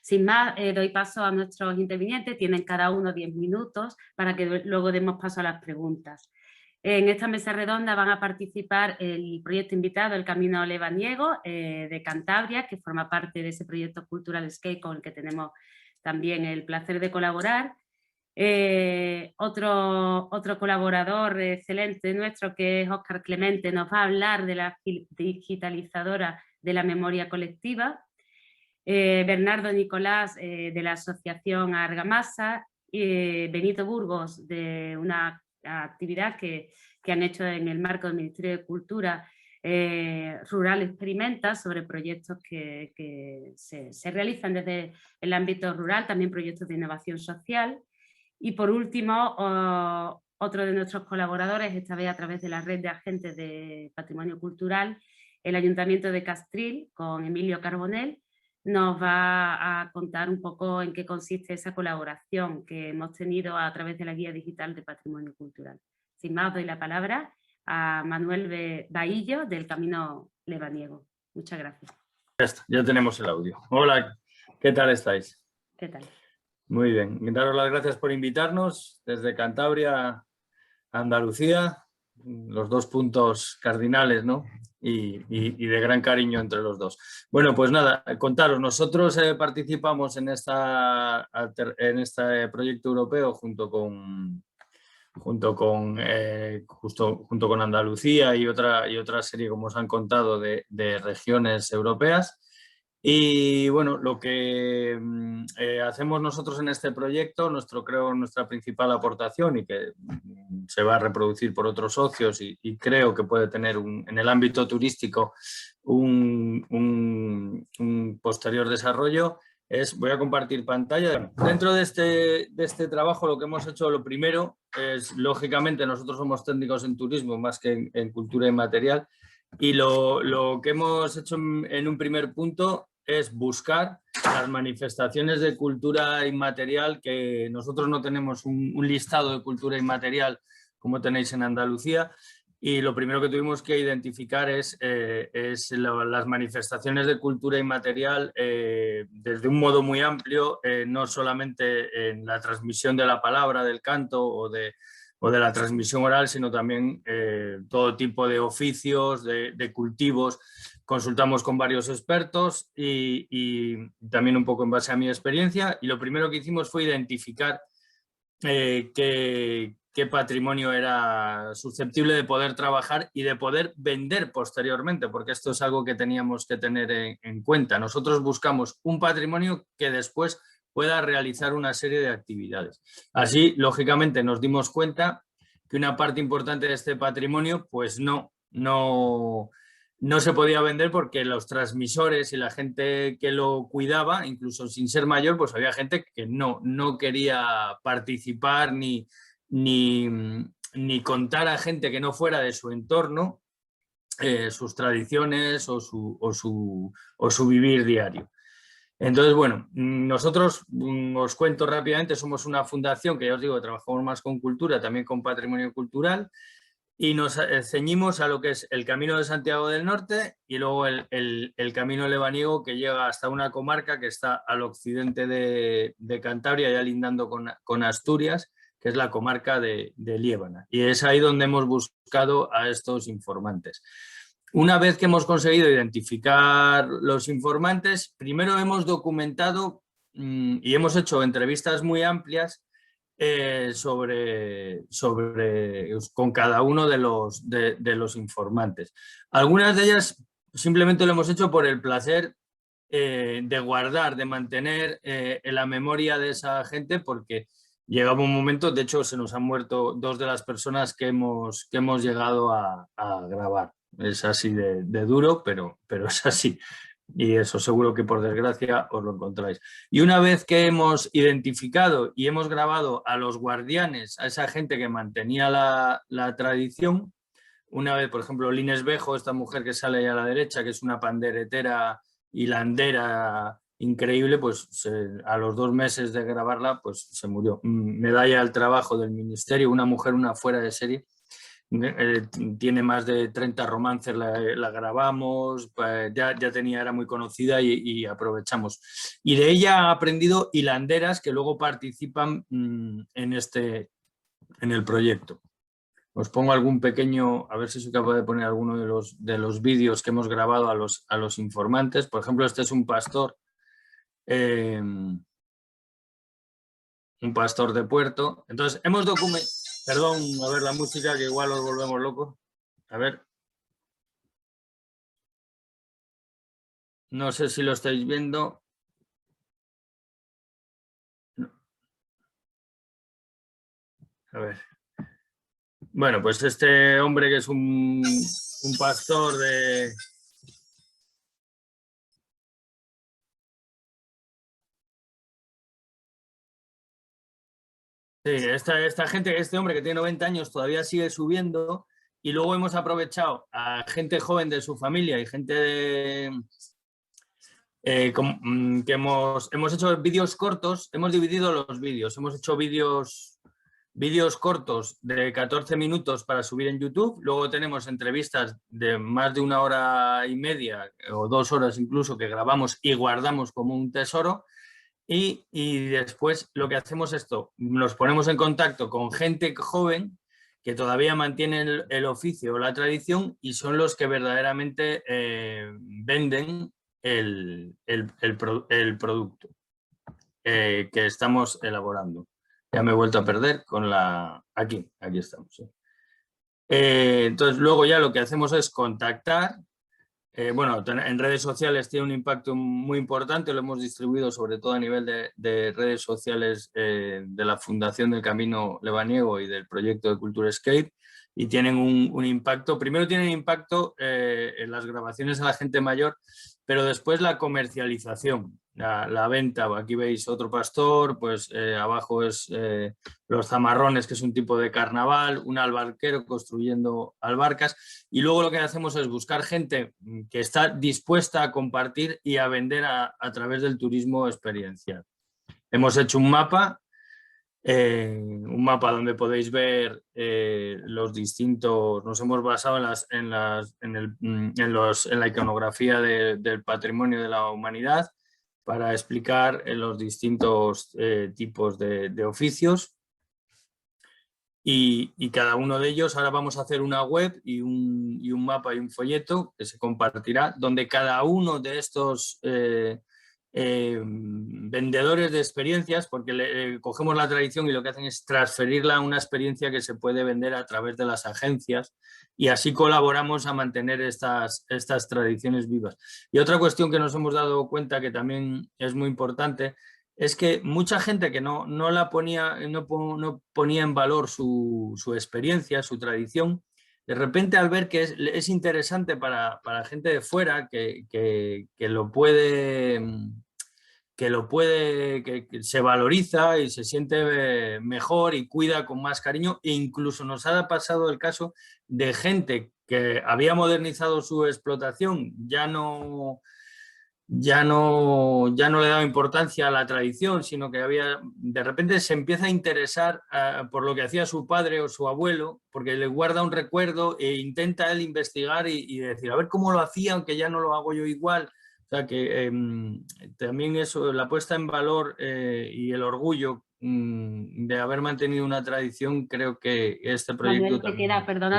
Sin más, doy paso a nuestros intervinientes, tienen cada uno 10 minutos para que luego demos paso a las preguntas. En esta mesa redonda van a participar el proyecto invitado, el Camino Lebaniego, de Cantabria, que forma parte de ese proyecto Cultural Skate con el que tenemos también el placer de colaborar. Otro colaborador excelente nuestro, que es Óscar Clemente, nos va a hablar de la digitalizadora de la memoria colectiva. Bernardo Nicolás, de la asociación Argamasa, Benito Burgos, de una actividad que han hecho en el marco del Ministerio de Cultura, Rural Experimenta, sobre proyectos que se realizan desde el ámbito rural, también proyectos de innovación social. Y por último, otro de nuestros colaboradores, esta vez a través de la red de agentes de patrimonio cultural, el Ayuntamiento de Castril, con Emilio Carbonell, nos va a contar un poco en qué consiste esa colaboración que hemos tenido a través de la Guía Digital de Patrimonio Cultural. Sin más, doy la palabra a Manuel Bahillo, del Camino Lebaniego. Muchas gracias. Ya está, ya tenemos el audio. Hola, ¿qué tal estáis? ¿Qué tal? Muy bien, daros las gracias por invitarnos desde Cantabria a Andalucía, los dos puntos cardinales, ¿no? Y de gran cariño entre los dos. Bueno, pues nada, contaros, nosotros participamos en este proyecto europeo junto con Andalucía y otra serie, como os han contado, de regiones europeas. Y bueno, lo que hacemos nosotros en este proyecto, nuestra principal aportación, y que se va a reproducir por otros socios y creo que puede tener en el ámbito turístico un posterior desarrollo, voy a compartir pantalla. Dentro de este trabajo, lo que hemos hecho, lo primero es, lógicamente, nosotros somos técnicos en turismo más que en cultura inmaterial, y lo que hemos hecho en un primer punto es buscar las manifestaciones de cultura inmaterial, que nosotros no tenemos un listado de cultura inmaterial como tenéis en Andalucía, y lo primero que tuvimos que identificar es las manifestaciones de cultura inmaterial desde un modo muy amplio, no solamente en la transmisión de la palabra, del canto o de la transmisión oral, sino también todo tipo de oficios, de cultivos. Consultamos con varios expertos y también un poco en base a mi experiencia, y lo primero que hicimos fue identificar qué patrimonio era susceptible de poder trabajar y de poder vender posteriormente, porque esto es algo que teníamos que tener en cuenta. Nosotros buscamos un patrimonio que después pueda realizar una serie de actividades. Así, lógicamente, nos dimos cuenta que una parte importante de este patrimonio pues no se podía vender, porque los transmisores y la gente que lo cuidaba, incluso sin ser mayor, pues había gente que no quería participar ni contar a gente que no fuera de su entorno sus tradiciones o su vivir diario. Entonces, bueno, nosotros, os cuento rápidamente, somos una fundación que, ya os digo, trabajamos más con cultura, también con patrimonio cultural, y nos ceñimos a lo que es el Camino de Santiago del Norte y luego el Camino Lebaniego, que llega hasta una comarca que está al occidente de Cantabria, ya lindando con Asturias, que es la comarca de Liébana. Y es ahí donde hemos buscado a estos informantes. Una vez que hemos conseguido identificar los informantes, primero hemos documentado y hemos hecho entrevistas muy amplias con cada uno de los informantes. Algunas de ellas simplemente lo hemos hecho por el placer de guardar, de mantener en la memoria de esa gente, porque llegaba un momento, de hecho se nos han muerto dos de las personas que hemos llegado a grabar. Es así de duro, pero es así. Y eso seguro que por desgracia os lo encontráis. Y una vez que hemos identificado y hemos grabado a los guardianes, a esa gente que mantenía la tradición, una vez, por ejemplo, Lines Bejo, esta mujer que sale ahí a la derecha, que es una panderetera y landera increíble, pues a los 2 meses de grabarla, pues se murió. Medalla al trabajo del ministerio, una mujer, una fuera de serie. tiene más de 30 romances, la grabamos, ya era muy conocida y aprovechamos. Y de ella ha aprendido hilanderas que luego participan en el proyecto. Os pongo algún pequeño, a ver si soy capaz de poner alguno de los vídeos que hemos grabado a los informantes. Por ejemplo, este es un pastor de puerto. Entonces, hemos documentado... Perdón, a ver la música, que igual os volvemos locos. A ver. No sé si lo estáis viendo. A ver. Bueno, pues este hombre que es un pastor de... Sí, esta gente, este hombre que tiene 90 años todavía sigue subiendo, y luego hemos aprovechado a gente joven de su familia y gente que hemos hecho vídeos cortos, hemos dividido los vídeos, hemos hecho vídeos cortos de 14 minutos para subir en YouTube, luego tenemos entrevistas de más de 1 hora y media o 2 horas incluso que grabamos y guardamos como un tesoro. Y después lo que hacemos es esto, nos ponemos en contacto con gente joven que todavía mantiene el oficio o la tradición, y son los que verdaderamente venden el producto que estamos elaborando. Ya me he vuelto a perder con la... Aquí estamos. ¿Sí? Entonces luego ya lo que hacemos es contactar. Bueno, en redes sociales tiene un impacto muy importante, lo hemos distribuido sobre todo a nivel de redes sociales de la Fundación del Camino Lebaniego y del proyecto de Cultura Escape, y tienen un impacto. Primero tienen impacto en las grabaciones a la gente mayor, pero después la comercialización, la venta. Aquí veis otro pastor, pues abajo es los zamarrones, que es un tipo de carnaval, un albarquero construyendo albarcas, y luego lo que hacemos es buscar gente que está dispuesta a compartir y a vender a través del turismo experiencial. Hemos hecho un mapa donde podéis ver los distintos, nos hemos basado en la iconografía del patrimonio de la humanidad para explicar los distintos tipos de oficios, y cada uno de ellos ahora vamos a hacer una web y un mapa y un folleto que se compartirá, donde cada uno de estos vendedores de experiencias, porque cogemos la tradición y lo que hacen es transferirla a una experiencia que se puede vender a través de las agencias, y así colaboramos a mantener estas tradiciones vivas. Y otra cuestión que nos hemos dado cuenta que también es muy importante es que mucha gente que no ponía en valor su experiencia, su tradición, de repente al ver que es interesante para gente de fuera, que se valoriza y se siente mejor y cuida con más cariño, e incluso nos ha pasado el caso de gente que había modernizado su explotación, ya no le daba importancia a la tradición, sino que de repente se empieza a interesar por lo que hacía su padre o su abuelo, porque le guarda un recuerdo e intenta él investigar y decir, a ver cómo lo hacía, aunque ya no lo hago yo igual. O sea que también eso, la puesta en valor y el orgullo de haber mantenido una tradición, creo que este proyecto Manuel, también...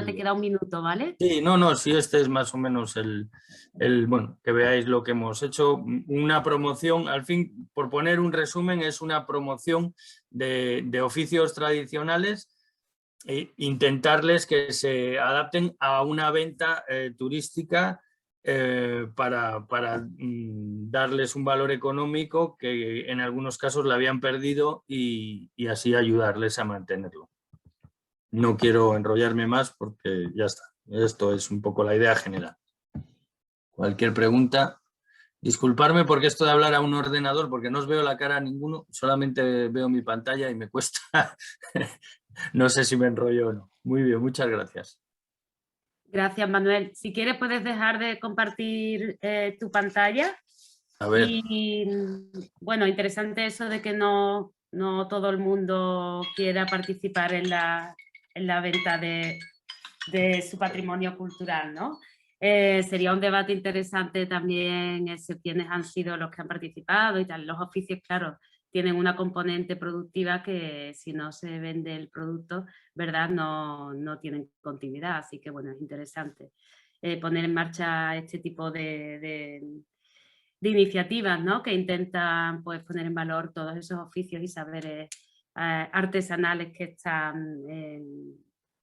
te queda un minuto, ¿vale? Sí, no, sí, este es más o menos bueno, que veáis lo que hemos hecho. Una promoción, al fin, por poner un resumen, es una promoción de oficios tradicionales e intentarles que se adapten a una venta turística para darles un valor económico que en algunos casos le habían perdido, y así ayudarles a mantenerlo. No quiero enrollarme más porque ya está. Esto es un poco la idea general. Cualquier pregunta. Disculparme porque esto de hablar a un ordenador, porque no os veo la cara a ninguno, solamente veo mi pantalla y me cuesta. No sé si me enrollo o no. Muy bien, muchas gracias. Gracias, Manuel. Si quieres puedes dejar de compartir tu pantalla. A ver. Y bueno, interesante eso de que no todo el mundo quiera participar en la venta de de su patrimonio cultural, ¿no? Sería un debate interesante también quiénes han sido los que han participado y tal. Los oficios, claro, tienen una componente productiva que si no se vende el producto, ¿verdad? No tienen continuidad, así que bueno, es interesante poner en marcha este tipo de iniciativas, ¿no? Que intentan pues, poner en valor todos esos oficios y saberes artesanales que están en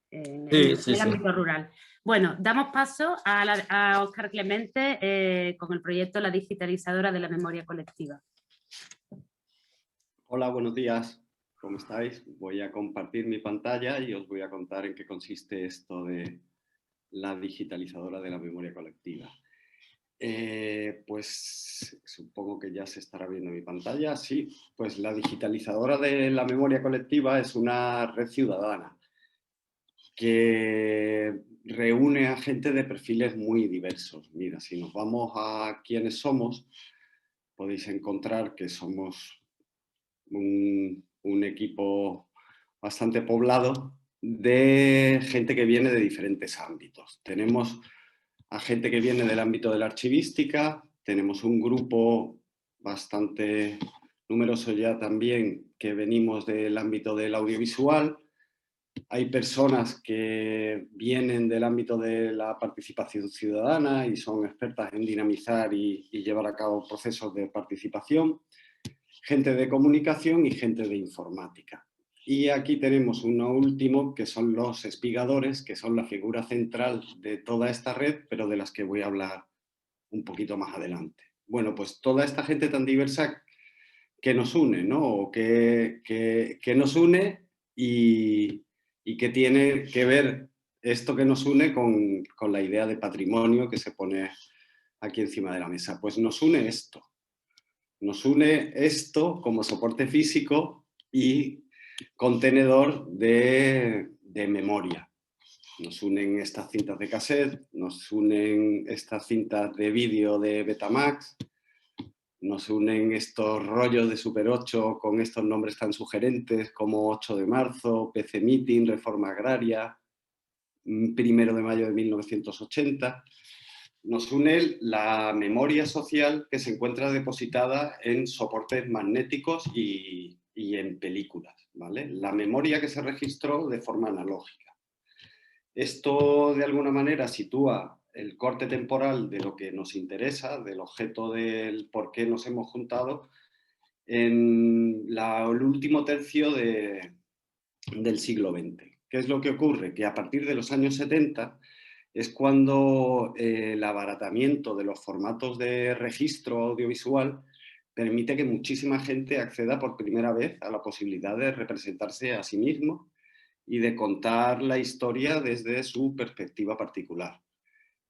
Sí, sí, el sí. ámbito rural. Bueno, damos paso a Óscar Clemente con el proyecto La digitalizadora de la memoria colectiva. Hola, buenos días. ¿Cómo estáis? Voy a compartir mi pantalla y os voy a contar en qué consiste esto de la digitalizadora de la memoria colectiva. Pues supongo que ya se estará viendo mi pantalla. Sí, pues la digitalizadora de la memoria colectiva es una red ciudadana que reúne a gente de perfiles muy diversos. Mira, si nos vamos a quiénes somos, podéis encontrar que somos un equipo bastante poblado de gente que viene de diferentes ámbitos. Tenemos a gente que viene del ámbito de la archivística, tenemos un grupo bastante numeroso ya también que venimos del ámbito del audiovisual, hay personas que vienen del ámbito de la participación ciudadana y son expertas en dinamizar y llevar a cabo procesos de participación, gente de comunicación y gente de informática. Y aquí tenemos uno último, que son los espigadores, que son la figura central de toda esta red, pero de las que voy a hablar un poquito más adelante. Bueno, pues toda esta gente tan diversa que nos une, ¿no? O que nos une y que tiene que ver esto que nos une con la idea de patrimonio que se pone aquí encima de la mesa. Pues nos une esto. Nos une esto como soporte físico y contenedor de memoria. Nos unen estas cintas de cassette, nos unen estas cintas de vídeo de Betamax, nos unen estos rollos de Super 8 con estos nombres tan sugerentes como 8 de marzo, PC Meeting, Reforma Agraria, 1 de mayo de 1980. Nos une la memoria social que se encuentra depositada en soportes magnéticos y en películas, ¿vale? La memoria que se registró de forma analógica. Esto, de alguna manera, sitúa el corte temporal de lo que nos interesa, del objeto del por qué nos hemos juntado, en el último tercio del siglo XX. ¿Qué es lo que ocurre? Que a partir de los años 70 es cuando el abaratamiento de los formatos de registro audiovisual permite que muchísima gente acceda por primera vez a la posibilidad de representarse a sí mismo y de contar la historia desde su perspectiva particular.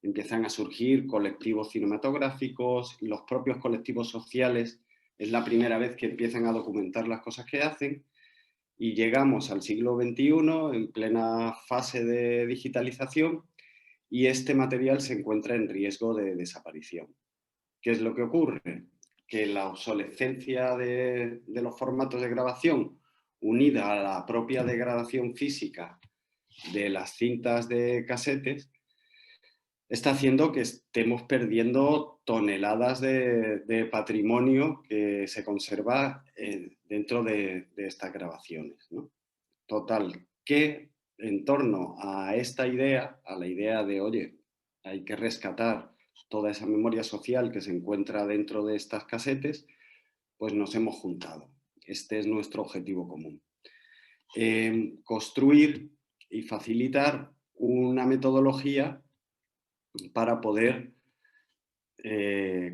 Empiezan a surgir colectivos cinematográficos, los propios colectivos sociales es la primera vez que empiezan a documentar las cosas que hacen y llegamos al siglo XXI en plena fase de digitalización y este material se encuentra en riesgo de desaparición. ¿Qué es lo que ocurre? Que la obsolescencia de los formatos de grabación unida a la propia degradación física de las cintas de casetes está haciendo que estemos perdiendo toneladas de patrimonio que se conserva dentro de estas grabaciones, ¿no? Total, que en torno a esta idea, a la idea de, oye, hay que rescatar toda esa memoria social que se encuentra dentro de estas casetes, pues nos hemos juntado. Este es nuestro objetivo común. Construir y facilitar una metodología para poder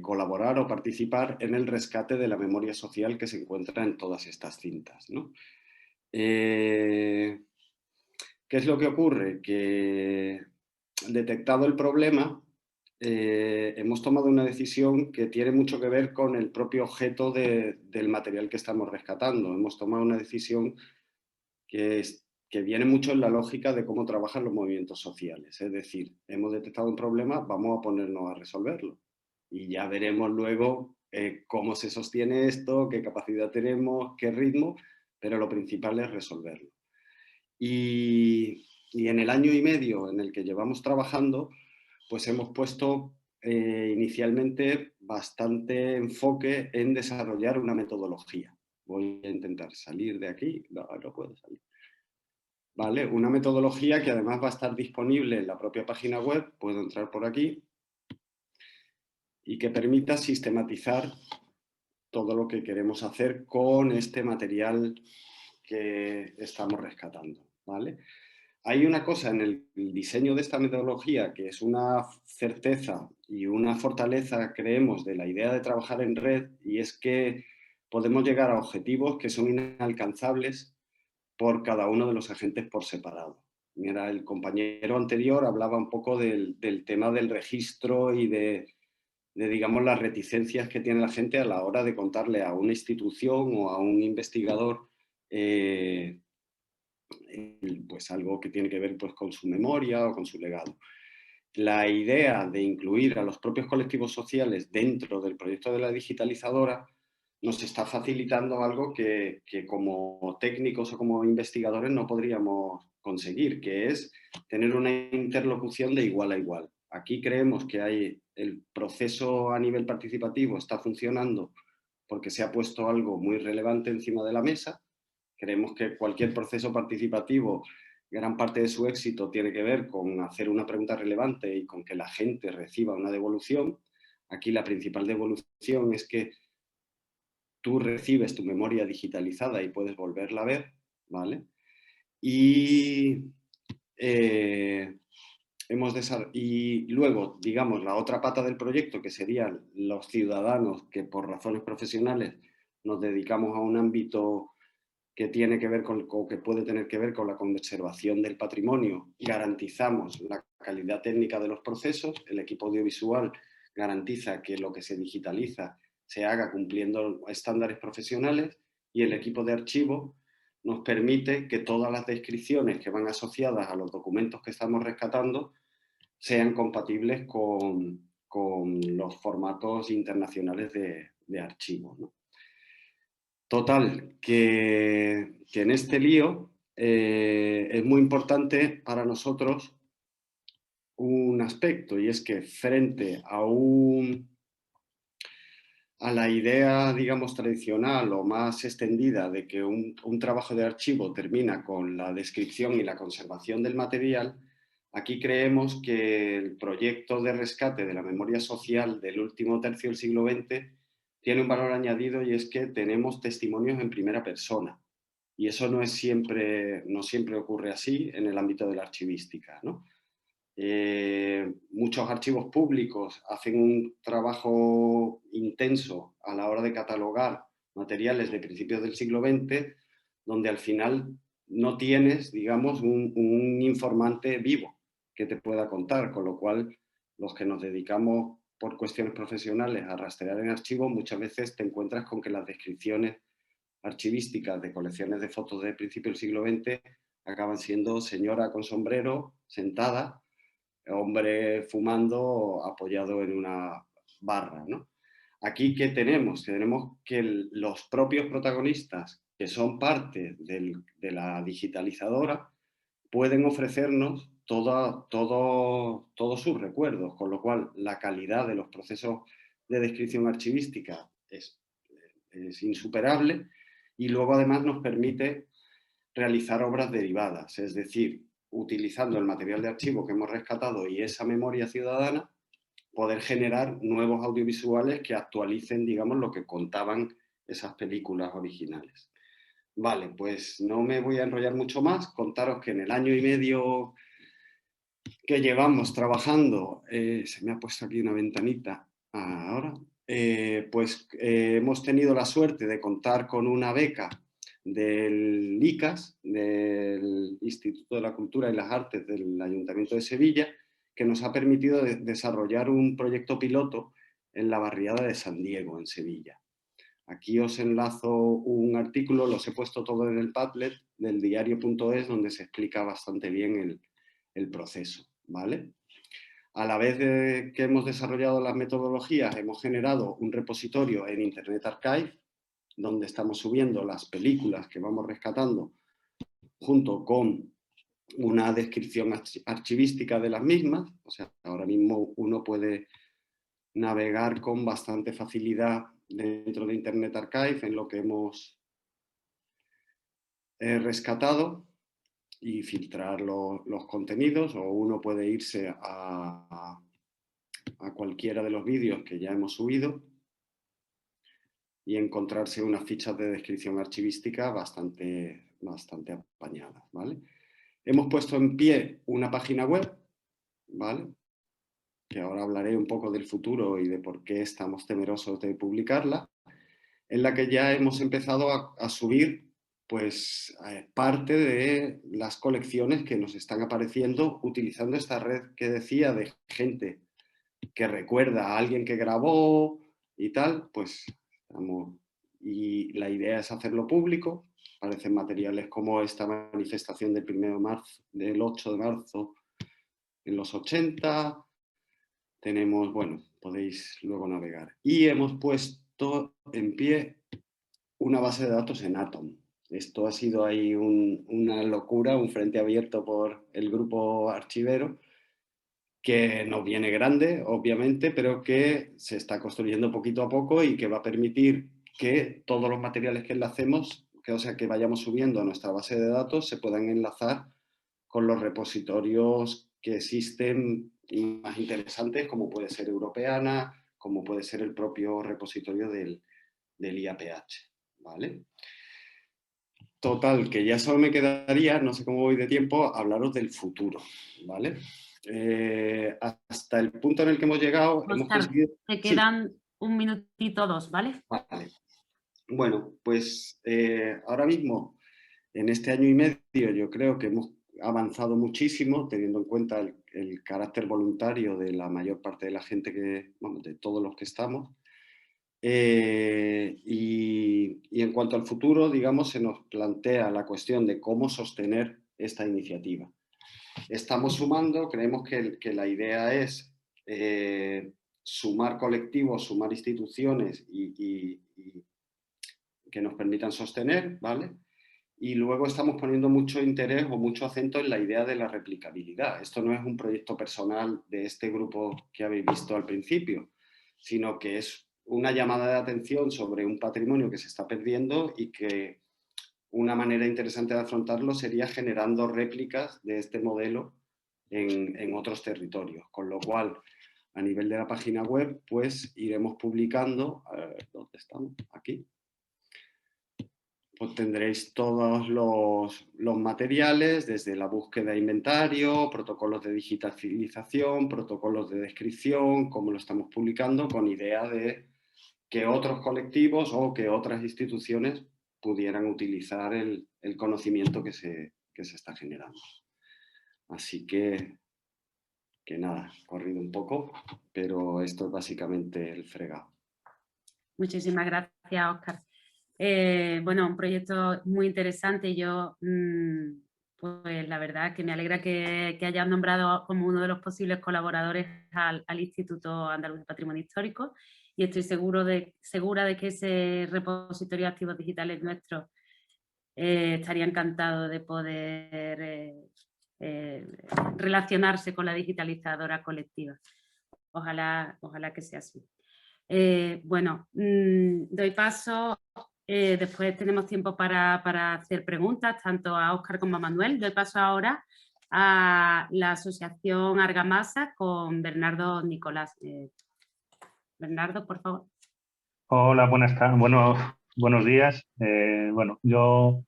colaborar o participar en el rescate de la memoria social que se encuentra en todas estas cintas, ¿no? ¿Qué es lo que ocurre? Que detectado el problema, hemos tomado una decisión que tiene mucho que ver con el propio objeto del material que estamos rescatando. Hemos tomado una decisión que viene mucho en la lógica de cómo trabajan los movimientos sociales. Es decir, hemos detectado un problema, vamos a ponernos a resolverlo. Y ya veremos luego cómo se sostiene esto, qué capacidad tenemos, qué ritmo, pero lo principal es resolverlo. Y Y en el año y medio en el que llevamos trabajando, pues hemos puesto inicialmente bastante enfoque en desarrollar una metodología. Voy a intentar salir de aquí. No, no puedo salir. ¿Vale? Una metodología que además va a estar disponible en la propia página web. Puedo entrar por aquí. Y que permita sistematizar todo lo que queremos hacer con este material que estamos rescatando, ¿vale? Hay una cosa en el diseño de esta metodología que es una certeza y una fortaleza, creemos, de la idea de trabajar en red, y es que podemos llegar a objetivos que son inalcanzables por cada uno de los agentes por separado. Mira, el compañero anterior hablaba un poco del tema del registro y de, digamos, las reticencias que tiene la gente a la hora de contarle a una institución o a un investigador pues algo que tiene que ver pues, con su memoria o con su legado. La idea de incluir a los propios colectivos sociales dentro del proyecto de la digitalizadora nos está facilitando algo que como técnicos o como investigadores no podríamos conseguir, que es tener una interlocución de igual a igual. Aquí creemos que el proceso a nivel participativo está funcionando porque se ha puesto algo muy relevante encima de la mesa. Creemos que cualquier proceso participativo, gran parte de su éxito tiene que ver con hacer una pregunta relevante y con que la gente reciba una devolución. Aquí la principal devolución es que tú recibes tu memoria digitalizada y puedes volverla a ver, ¿vale? Y y luego, digamos, la otra pata del proyecto, que serían los ciudadanos que por razones profesionales nos dedicamos a un ámbito que tiene que ver o que puede tener que ver con la conservación del patrimonio, garantizamos la calidad técnica de los procesos. El equipo audiovisual garantiza que lo que se digitaliza se haga cumpliendo estándares profesionales, y el equipo de archivo nos permite que todas las descripciones que van asociadas a los documentos que estamos rescatando sean compatibles con los formatos internacionales de archivo, ¿no? Total, que en este lío es muy importante para nosotros un aspecto, y es que frente a la idea, digamos, tradicional o más extendida de que un trabajo de archivo termina con la descripción y la conservación del material, aquí creemos que el proyecto de rescate de la memoria social del último tercio del siglo XX tiene un valor añadido, y es que tenemos testimonios en primera persona. Y eso no siempre ocurre así en el ámbito de la archivística, ¿no? Muchos archivos públicos hacen un trabajo intenso a la hora de catalogar materiales de principios del siglo XX, donde al final no tienes, digamos, un informante vivo que te pueda contar, con lo cual los que nos dedicamos por cuestiones profesionales a rastrear en archivos, muchas veces te encuentras con que las descripciones archivísticas de colecciones de fotos de principios del siglo XX acaban siendo señora con sombrero, sentada, hombre fumando apoyado en una barra, ¿no? Aquí, ¿qué tenemos? Tenemos que los propios protagonistas, que son parte de la digitalizadora, pueden ofrecernos todos sus recuerdos, con lo cual la calidad de los procesos de descripción archivística es insuperable, y luego además nos permite realizar obras derivadas, es decir, utilizando el material de archivo que hemos rescatado y esa memoria ciudadana, poder generar nuevos audiovisuales que actualicen, digamos, lo que contaban esas películas originales. Vale, pues no me voy a enrollar mucho más, contaros que en el año y medio que llevamos trabajando, se me ha puesto aquí una ventanita ahora, hemos tenido la suerte de contar con una beca del ICAS, del Instituto de la Cultura y las Artes del Ayuntamiento de Sevilla, que nos ha permitido desarrollar un proyecto piloto en la barriada de San Diego, en Sevilla. Aquí os enlazo un artículo, los he puesto todo en el Padlet del diario.es, donde se explica bastante bien el proceso, ¿vale? A la vez que hemos desarrollado las metodologías, hemos generado un repositorio en Internet Archive, donde estamos subiendo las películas que vamos rescatando junto con una descripción archivística de las mismas. O sea, ahora mismo uno puede navegar con bastante facilidad dentro de Internet Archive en lo que hemos rescatado y filtrar los contenidos, o uno puede irse a cualquiera de los vídeos que ya hemos subido y encontrarse unas fichas de descripción archivística bastante apañadas, ¿vale? Hemos puesto en pie una página web, ¿vale?, que ahora hablaré un poco del futuro y de por qué estamos temerosos de publicarla, en la que ya hemos empezado a subir pues parte de las colecciones que nos están apareciendo utilizando esta red que decía de gente que recuerda a alguien que grabó y tal, pues y la idea es hacerlo público. Aparecen materiales como esta manifestación del 1 de marzo, del 8 de marzo en los 80. Tenemos, bueno, podéis luego navegar. Y hemos puesto en pie una base de datos en Atom. Esto ha sido ahí una locura, un frente abierto por el grupo archivero, que nos viene grande, obviamente, pero que se está construyendo poquito a poco y que va a permitir que todos los materiales que enlacemos, que vayamos subiendo a nuestra base de datos, se puedan enlazar con los repositorios que existen más interesantes, como puede ser Europeana, como puede ser el propio repositorio del IAPH, ¿vale? Total, que ya solo me quedaría, no sé cómo voy de tiempo, hablaros del futuro, ¿vale? Hasta el punto en el que hemos llegado, Oscar, hemos conseguido... te quedan un minutito, dos, ¿vale? Vale. Bueno, pues ahora mismo, en este año y medio, yo creo que hemos avanzado muchísimo, teniendo en cuenta el carácter voluntario de la mayor parte de la gente de todos los que estamos. Y en cuanto al futuro, digamos, se nos plantea la cuestión de cómo sostener esta iniciativa. Estamos sumando, creemos que la idea es sumar colectivos, sumar instituciones y que nos permitan sostener, ¿vale? Y luego estamos poniendo mucho interés o mucho acento en la idea de la replicabilidad. Esto no es un proyecto personal de este grupo que habéis visto al principio, sino que es una llamada de atención sobre un patrimonio que se está perdiendo y que una manera interesante de afrontarlo sería generando réplicas de este modelo en otros territorios. Con lo cual, a nivel de la página web, pues iremos publicando, ¿dónde estamos? Aquí. Pues tendréis todos los materiales, desde la búsqueda de inventario, protocolos de digitalización, protocolos de descripción, cómo lo estamos publicando, con idea de que otros colectivos o que otras instituciones pudieran utilizar el conocimiento que se está generando. Así que nada, corrido un poco, pero esto es básicamente el fregado. Muchísimas gracias, Óscar. Bueno, un proyecto muy interesante. Yo, pues la verdad que me alegra que hayas nombrado como uno de los posibles colaboradores al Instituto Andaluz de Patrimonio Histórico, y estoy segura de que ese repositorio de activos digitales nuestro estaría encantado de poder relacionarse con la digitalizadora colectiva. Ojalá que sea así. Bueno, doy paso. Después tenemos tiempo para hacer preguntas, tanto a Óscar como a Manuel. Doy paso ahora a la Asociación Argamasa con Bernardo Nicolás. Bernardo, por favor. Hola, buenos días. Bueno, yo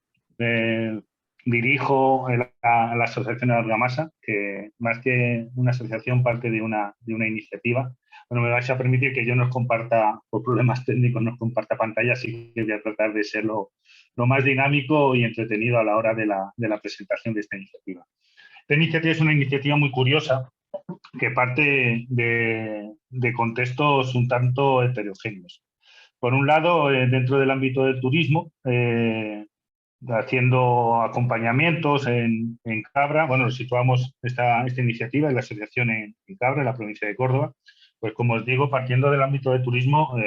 dirijo la Asociación Argamasa, que más que una asociación parte de una iniciativa. Bueno, me vais a permitir que yo nos comparta, por problemas técnicos, nos comparta pantalla, así que voy a tratar de ser lo más dinámico y entretenido a la hora de la presentación de esta iniciativa. Esta iniciativa es una iniciativa muy curiosa que parte de contextos un tanto heterogéneos. Por un lado, dentro del ámbito del turismo, haciendo acompañamientos en Cabra. Bueno, situamos esta iniciativa y la asociación en Cabra, en la provincia de Córdoba. Pues como os digo, partiendo del ámbito del turismo,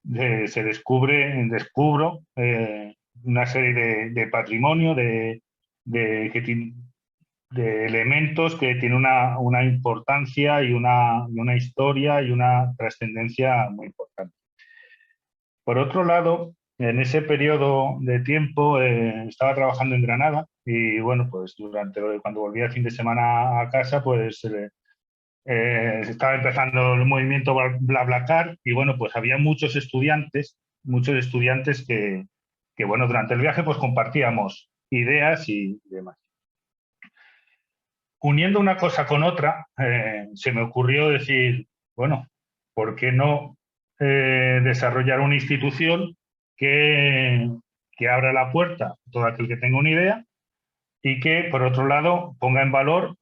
descubro una serie de patrimonio elementos que tienen una importancia y una historia y una trascendencia muy importante. Por otro lado, en ese periodo de tiempo estaba trabajando en Granada y bueno, pues cuando volví el fin de semana a casa, pues estaba empezando el movimiento BlaBlaCar y bueno, pues había muchos estudiantes que bueno, durante el viaje pues compartíamos ideas y demás. Uniendo una cosa con otra, se me ocurrió decir, bueno, ¿por qué no desarrollar una institución que abra la puerta a todo aquel que tenga una idea y que, por otro lado, ponga en valor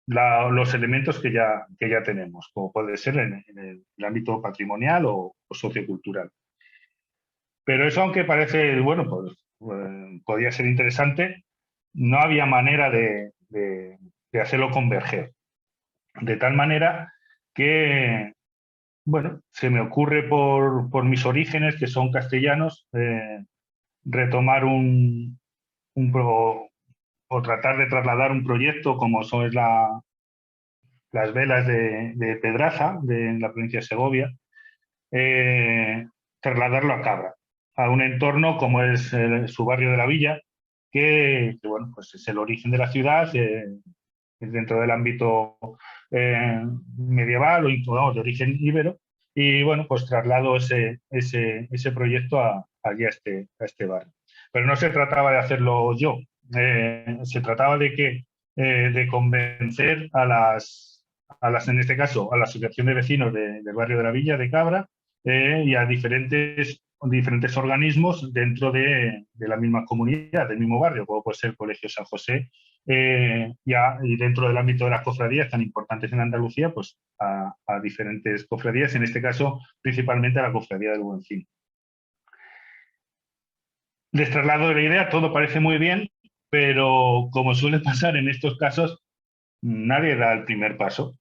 los elementos que ya tenemos, como puede ser en el ámbito patrimonial o sociocultural? Pero eso, aunque parece, bueno, pues podía ser interesante, no había manera de hacerlo converger. De tal manera que, bueno, se me ocurre por mis orígenes, que son castellanos, retomar o tratar de trasladar un proyecto como son las velas de Pedraza, en la provincia de Segovia, trasladarlo a Cabra, a un entorno como es su barrio de la Villa, que bueno, pues es el origen de la ciudad, dentro del ámbito medieval o de origen íbero, y bueno, pues traslado ese proyecto allí a este barrio. Pero no se trataba de hacerlo yo, se trataba de convencer en este caso, a la asociación de vecinos del barrio de la Villa de Cabra y a diferentes organismos dentro de la misma comunidad, del mismo barrio, como puede ser el Colegio San José, y dentro del ámbito de las cofradías tan importantes en Andalucía, pues a diferentes cofradías, en este caso principalmente a la Cofradía del Buen Fin. Les traslado la idea, todo parece muy bien, pero como suele pasar en estos casos, nadie da el primer paso.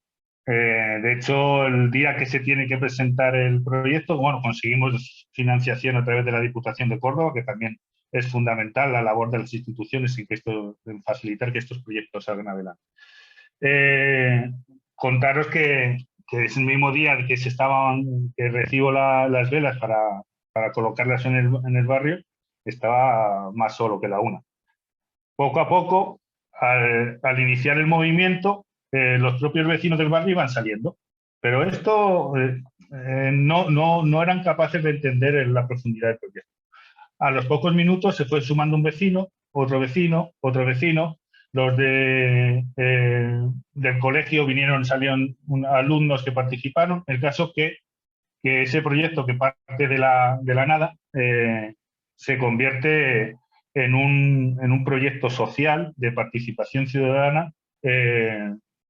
De hecho, el día que se tiene que presentar el proyecto, bueno, conseguimos financiación a través de la Diputación de Córdoba, que también es fundamental la labor de las instituciones en facilitar que estos proyectos salgan adelante. Contaros que es el mismo día que recibo las velas para colocarlas en el barrio, estaba más solo que la una. Poco a poco, al iniciar el movimiento, los propios vecinos del barrio iban saliendo. Pero esto no eran capaces de entender la profundidad del proyecto. A los pocos minutos se fue sumando un vecino, otro vecino, otro vecino. Los del colegio salieron alumnos que participaron. El caso que ese proyecto, que parte de la nada, se convierte en un proyecto social de participación ciudadana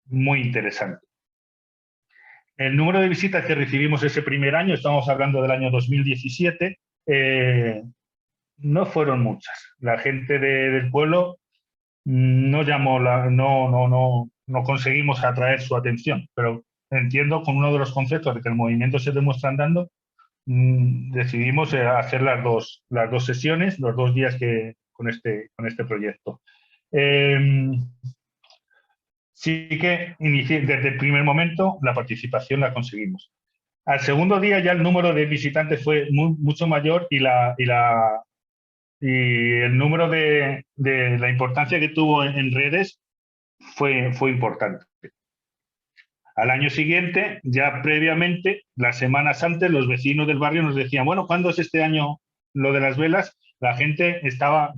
muy interesante. El número de visitas que recibimos ese primer año, estamos hablando del año 2017, no fueron muchas. La gente del pueblo no conseguimos atraer su atención, pero entiendo, con uno de los conceptos de que el movimiento se demuestra andando, decidimos hacer las dos sesiones, los 2 días con este proyecto. Sí que desde el primer momento la participación la conseguimos. Al segundo día ya el número de visitantes fue mucho mayor y el número de la importancia que tuvo en redes fue importante. Al año siguiente, ya previamente, las semanas antes, los vecinos del barrio nos decían, bueno, ¿cuándo es este año lo de las velas? La gente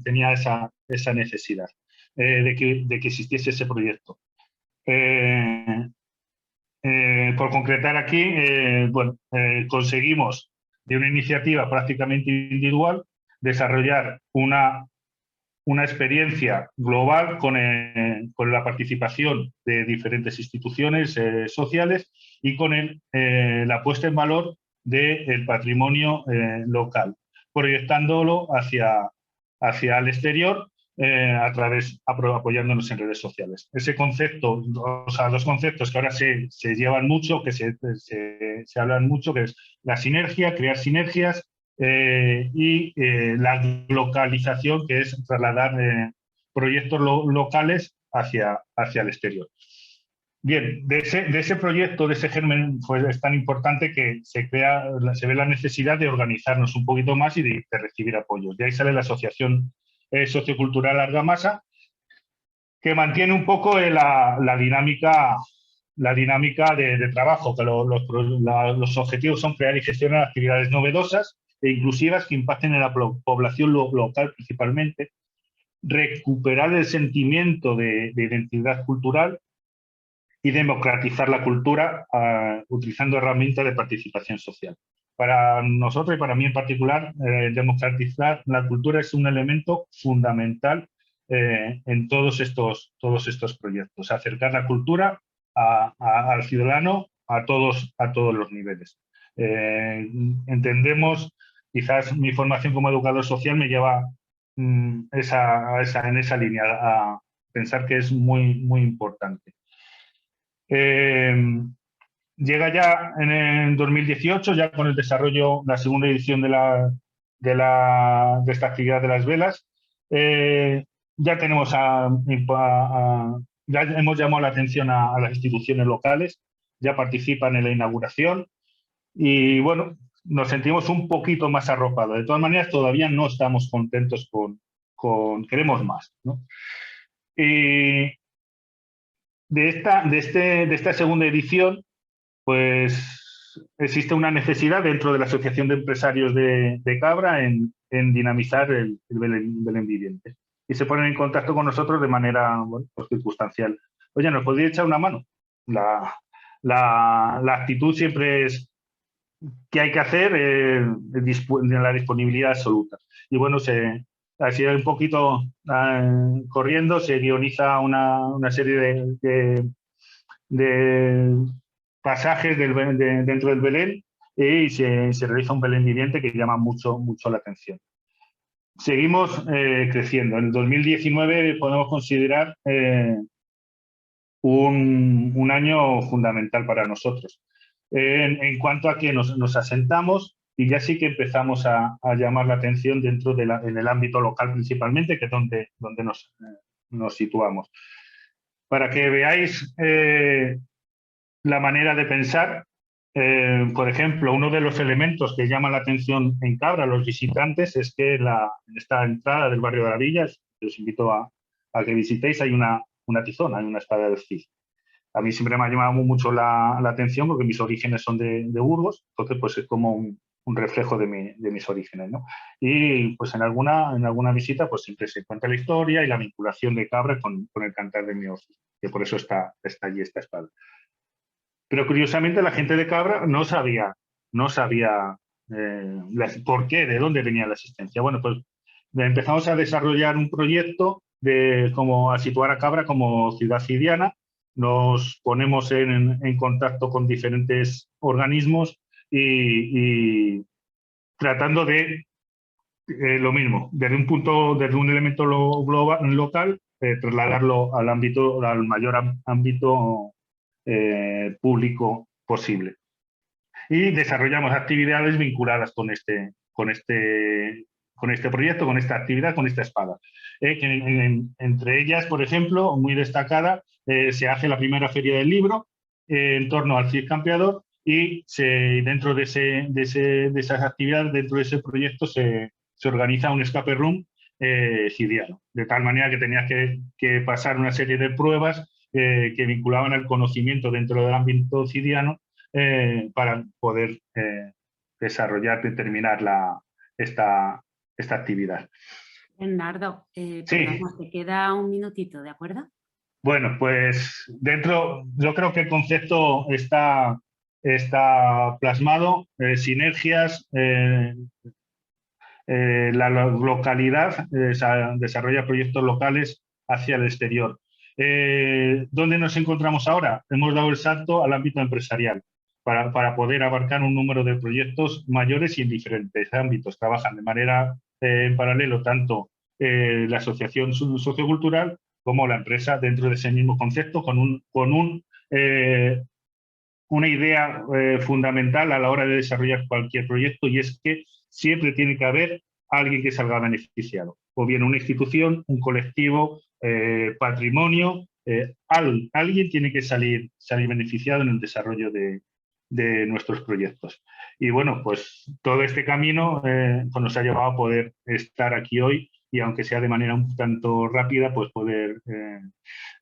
tenía esa necesidad de que existiese ese proyecto. Por concretar aquí, conseguimos de una iniciativa prácticamente individual desarrollar una experiencia global con la participación de diferentes instituciones sociales y con la puesta en valor del patrimonio local, proyectándolo hacia el exterior apoyándonos en redes sociales. Ese concepto, dos conceptos que ahora se llevan mucho, que se hablan mucho, que es la sinergia, crear sinergias, y la localización, que es trasladar proyectos locales hacia el exterior. Bien, de ese proyecto, de ese germen, pues es tan importante que se ve la necesidad de organizarnos un poquito más y de recibir apoyos. De ahí sale la Asociación Sociocultural Argamasa, que mantiene un poco la dinámica de trabajo, que los objetivos son crear y gestionar actividades novedosas e inclusivas que impacten en la población local principalmente, recuperar el sentimiento de identidad cultural y democratizar la cultura utilizando herramientas de participación social. Para nosotros y para mí en particular, democratizar la cultura es un elemento fundamental en todos estos proyectos. Acercar la cultura al ciudadano a todos los niveles. Entendemos, quizás mi formación como educador social me lleva en esa línea, a pensar que es muy, muy importante. Llega ya en 2018, ya con el desarrollo, la segunda edición de esta actividad de las velas. Ya tenemos ya hemos llamado la atención a las instituciones locales, ya participan en la inauguración y bueno, nos sentimos un poquito más arropados. De todas maneras, todavía no estamos contentos queremos más, ¿no? Y de esta segunda edición, pues existe una necesidad dentro de la Asociación de Empresarios de Cabra en dinamizar el Belén viviente. Y se ponen en contacto con nosotros de manera, bueno, pues circunstancial. Oye, ¿nos podéis echar una mano? La actitud siempre es que hay que hacer la disponibilidad absoluta. Y bueno, así un poquito corriendo, se guioniza una serie de pasajes dentro del Belén y se realiza un Belén viviente que llama mucho la atención. Seguimos creciendo. En el 2019 podemos considerar un año fundamental para nosotros. En cuanto a que nos asentamos y ya sí que empezamos a llamar la atención dentro en el ámbito local principalmente, que es donde nos situamos. Para que veáis la manera de pensar, por ejemplo, uno de los elementos que llama la atención en Cabra a los visitantes es que en esta entrada del barrio de la Villa, os invito a que visitéis, hay una tizona, hay una espada del Cid. A mí siempre me ha llamado mucho la atención porque mis orígenes son de Burgos, entonces pues es como un reflejo de mis orígenes, ¿no? Y pues en alguna visita pues siempre se cuenta la historia y la vinculación de Cabra con el cantar de mi oficio, que por eso está allí esta espada. Pero curiosamente la gente de Cabra no sabía por qué, de dónde venía la existencia. Bueno, pues empezamos a desarrollar un proyecto a situar a Cabra como ciudad cidiana. Nos ponemos en contacto con diferentes organismos y tratando de lo mismo, desde un elemento local, trasladarlo al mayor ámbito público posible. Y desarrollamos actividades vinculadas con este proyecto, con esta actividad, con esta espada. Entre ellas, por ejemplo, muy destacada, se hace la primera feria del libro en torno al Cid Campeador y dentro de esas actividades, dentro de ese proyecto, se organiza un escape room cidiano, de tal manera que tenías que pasar una serie de pruebas que vinculaban el conocimiento dentro del ámbito cidiano para poder desarrollar y terminar esta actividad. Bernardo, sí. Perdona, te queda un minutito, ¿de acuerdo? Bueno, pues yo creo que el concepto está plasmado, sinergias, la localidad desarrolla proyectos locales hacia el exterior. ¿Dónde nos encontramos ahora? Hemos dado el salto al ámbito empresarial para poder abarcar un número de proyectos mayores y en diferentes ámbitos. Trabajan de manera en paralelo tanto la asociación sociocultural como la empresa dentro de ese mismo concepto con una idea fundamental a la hora de desarrollar cualquier proyecto, y es que siempre tiene que haber alguien que salga beneficiado. o bien una institución, un colectivo, patrimonio, alguien tiene que salir beneficiado en el desarrollo de nuestros proyectos. Y bueno, pues todo este camino pues nos ha llevado a poder estar aquí hoy y aunque sea de manera un tanto rápida, pues poder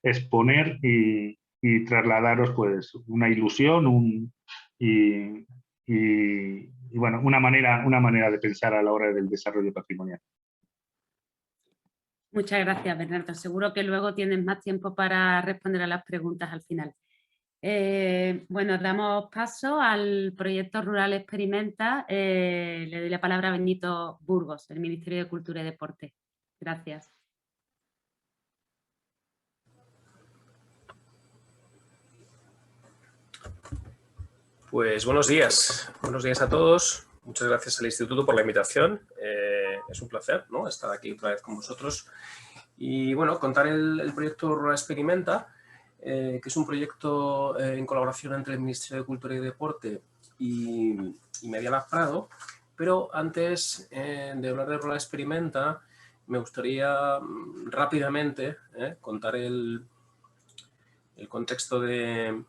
exponer y trasladaros pues una ilusión y bueno, una manera de pensar a la hora del desarrollo patrimonial. Muchas gracias, Bernardo. Seguro que luego tienes más tiempo para responder a las preguntas al final. Bueno, damos paso al proyecto Rural Experimenta. Le doy la palabra a Benito Burgos, del Ministerio de Cultura y Deporte. Gracias. Pues buenos días a todos. Muchas gracias al Instituto por la invitación. Es un placer, ¿no?, estar aquí otra vez con vosotros. Y bueno, contar el proyecto Rural Experimenta, que es un proyecto en colaboración entre el Ministerio de Cultura y Deporte y Medialab Prado. Pero antes de hablar de Rural Experimenta, me gustaría rápidamente contar el contexto de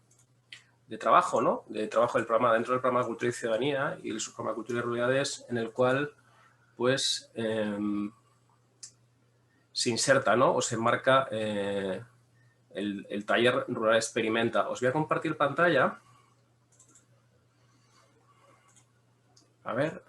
trabajo, ¿no? De trabajo del programa, dentro del programa Cultura y Ciudadanía y el subprograma Cultura y Ruralidades, en el cual pues se inserta, ¿no?, o se enmarca el taller Rural Experimenta. Os voy a compartir pantalla. A ver.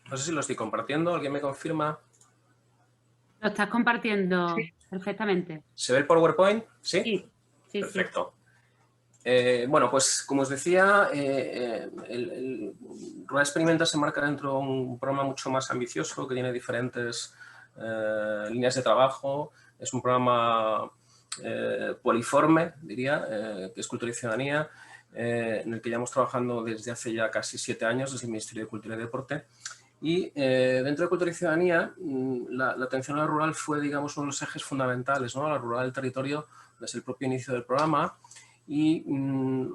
No sé si lo estoy compartiendo. ¿Alguien me confirma? Lo estás compartiendo perfectamente. ¿Se ve el PowerPoint? ¿Sí? Sí. Perfecto. Bueno, pues como os decía, el Rural Experimenta se marca dentro de un programa mucho más ambicioso que tiene diferentes líneas de trabajo. Es un programa poliforme, diría, que es Cultura y Ciudadanía, en el que llevamos trabajando desde hace ya casi 7 años desde el Ministerio de Cultura y Deporte. Y dentro de Cultura y Ciudadanía, la atención a la rural fue, digamos, uno de los ejes fundamentales, ¿no? La rural del territorio desde el propio inicio del programa. Y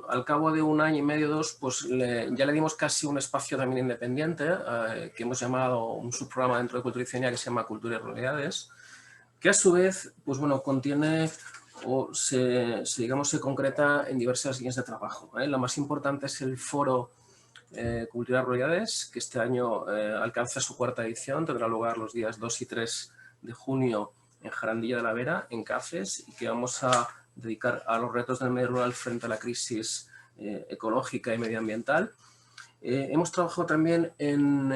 al cabo de 1 año y medio, 2, pues ya le dimos casi un espacio también independiente, que hemos llamado un subprograma dentro de Cultura y Ciudadanía que se llama Cultura y Ruralidades, que a su vez, pues bueno, contiene o se concreta en diversas líneas de trabajo. La más importante es el foro Cultura y Ruralidades, que este año alcanza su 4ª edición, tendrá lugar los días 2 y 3 de junio en Jarandilla de la Vera, en Cáceres, y que vamos a dedicar a los retos del medio rural frente a la crisis ecológica y medioambiental. Hemos trabajado también en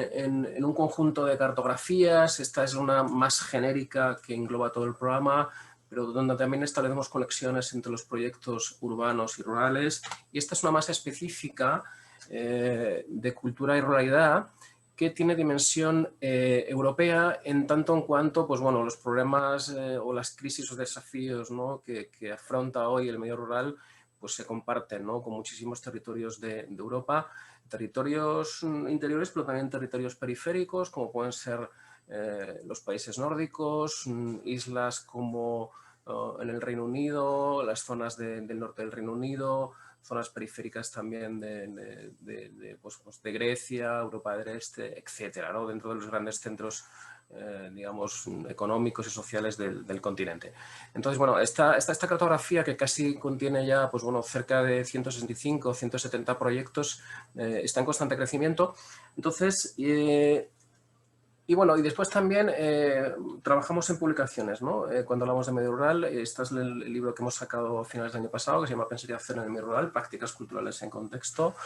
un conjunto de cartografías. Esta es una más genérica que engloba todo el programa, pero donde también establecemos conexiones entre los proyectos urbanos y rurales. Y esta es una más específica de cultura y ruralidad, que tiene dimensión europea en tanto en cuanto, pues bueno, los problemas o las crisis o desafíos, ¿no?, que afronta hoy el medio rural, pues se comparten, ¿no?, con muchísimos territorios de Europa, territorios interiores, pero también territorios periféricos, como pueden ser los países nórdicos, islas como en el Reino Unido, las zonas del norte del Reino Unido, zonas periféricas también de Grecia, Europa del Este, etcétera, ¿no?, dentro de los grandes centros, digamos, económicos y sociales del continente. Entonces, bueno, esta cartografía, que casi contiene ya, pues bueno, cerca de 165 o 170 proyectos, está en constante crecimiento. Entonces, y bueno, y después también trabajamos en publicaciones, ¿no? Cuando hablamos de medio rural, este es el libro que hemos sacado a finales del año pasado, que se llama Pensar y hacer en el medio rural, prácticas culturales en contexto,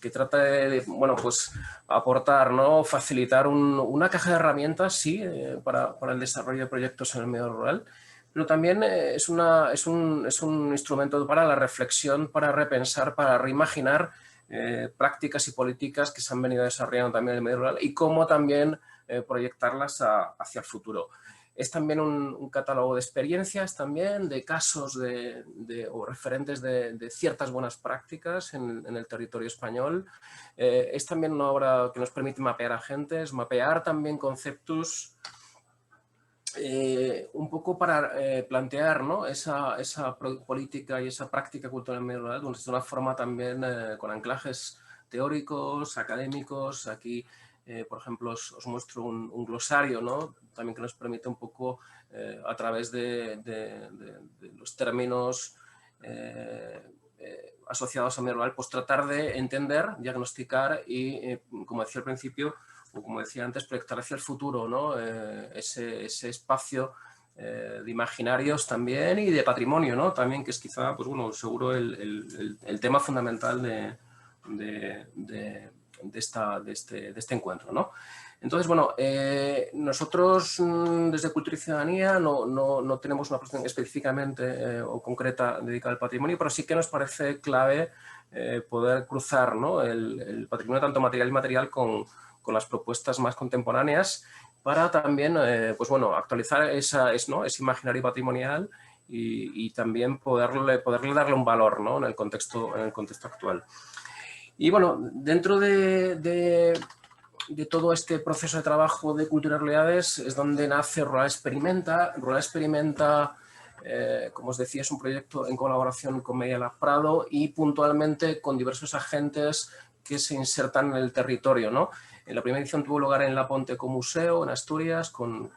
que trata de bueno, pues aportar, ¿no?, facilitar una caja de herramientas, sí, para el desarrollo de proyectos en el medio rural, pero también es un instrumento para la reflexión, para repensar, para reimaginar prácticas y políticas que se han venido desarrollando también en el medio rural y cómo también proyectarlas hacia el futuro. Es también un catálogo de experiencias, también de casos o referentes de ciertas buenas prácticas en el territorio español. Es también una obra que nos permite mapear agentes, mapear también conceptos un poco para plantear, ¿no?, esa política y esa práctica cultural en medio rural de una forma también con anclajes teóricos, académicos. Aquí, por ejemplo, os muestro un glosario, ¿no?, también que nos permite un poco, a través de los términos asociados a medio rural, pues tratar de entender, diagnosticar y, como decía al principio, o como decía antes, proyectar hacia el futuro, ¿no?, ese espacio de imaginarios también y de patrimonio, ¿no?, también, que es quizá, pues bueno, seguro el tema fundamental de este encuentro, ¿no? Entonces, bueno, nosotros desde Cultura y Ciudadanía no tenemos una posición específicamente o concreta dedicada al patrimonio, pero sí que nos parece clave poder cruzar, ¿no?, el patrimonio tanto material y inmaterial con las propuestas más contemporáneas, para también, pues bueno, actualizar ese imaginario patrimonial y también poderle darle un valor, ¿no?, en el contexto actual. Y bueno, dentro de todo este proceso de trabajo de Cultura y Realidades es donde nace Rural Experimenta. Rural Experimenta, como os decía, es un proyecto en colaboración con Media Lab Prado y puntualmente con diversos agentes que se insertan en el territorio, ¿no? En la primera edición tuvo lugar en La Ponte Museo, en Asturias, con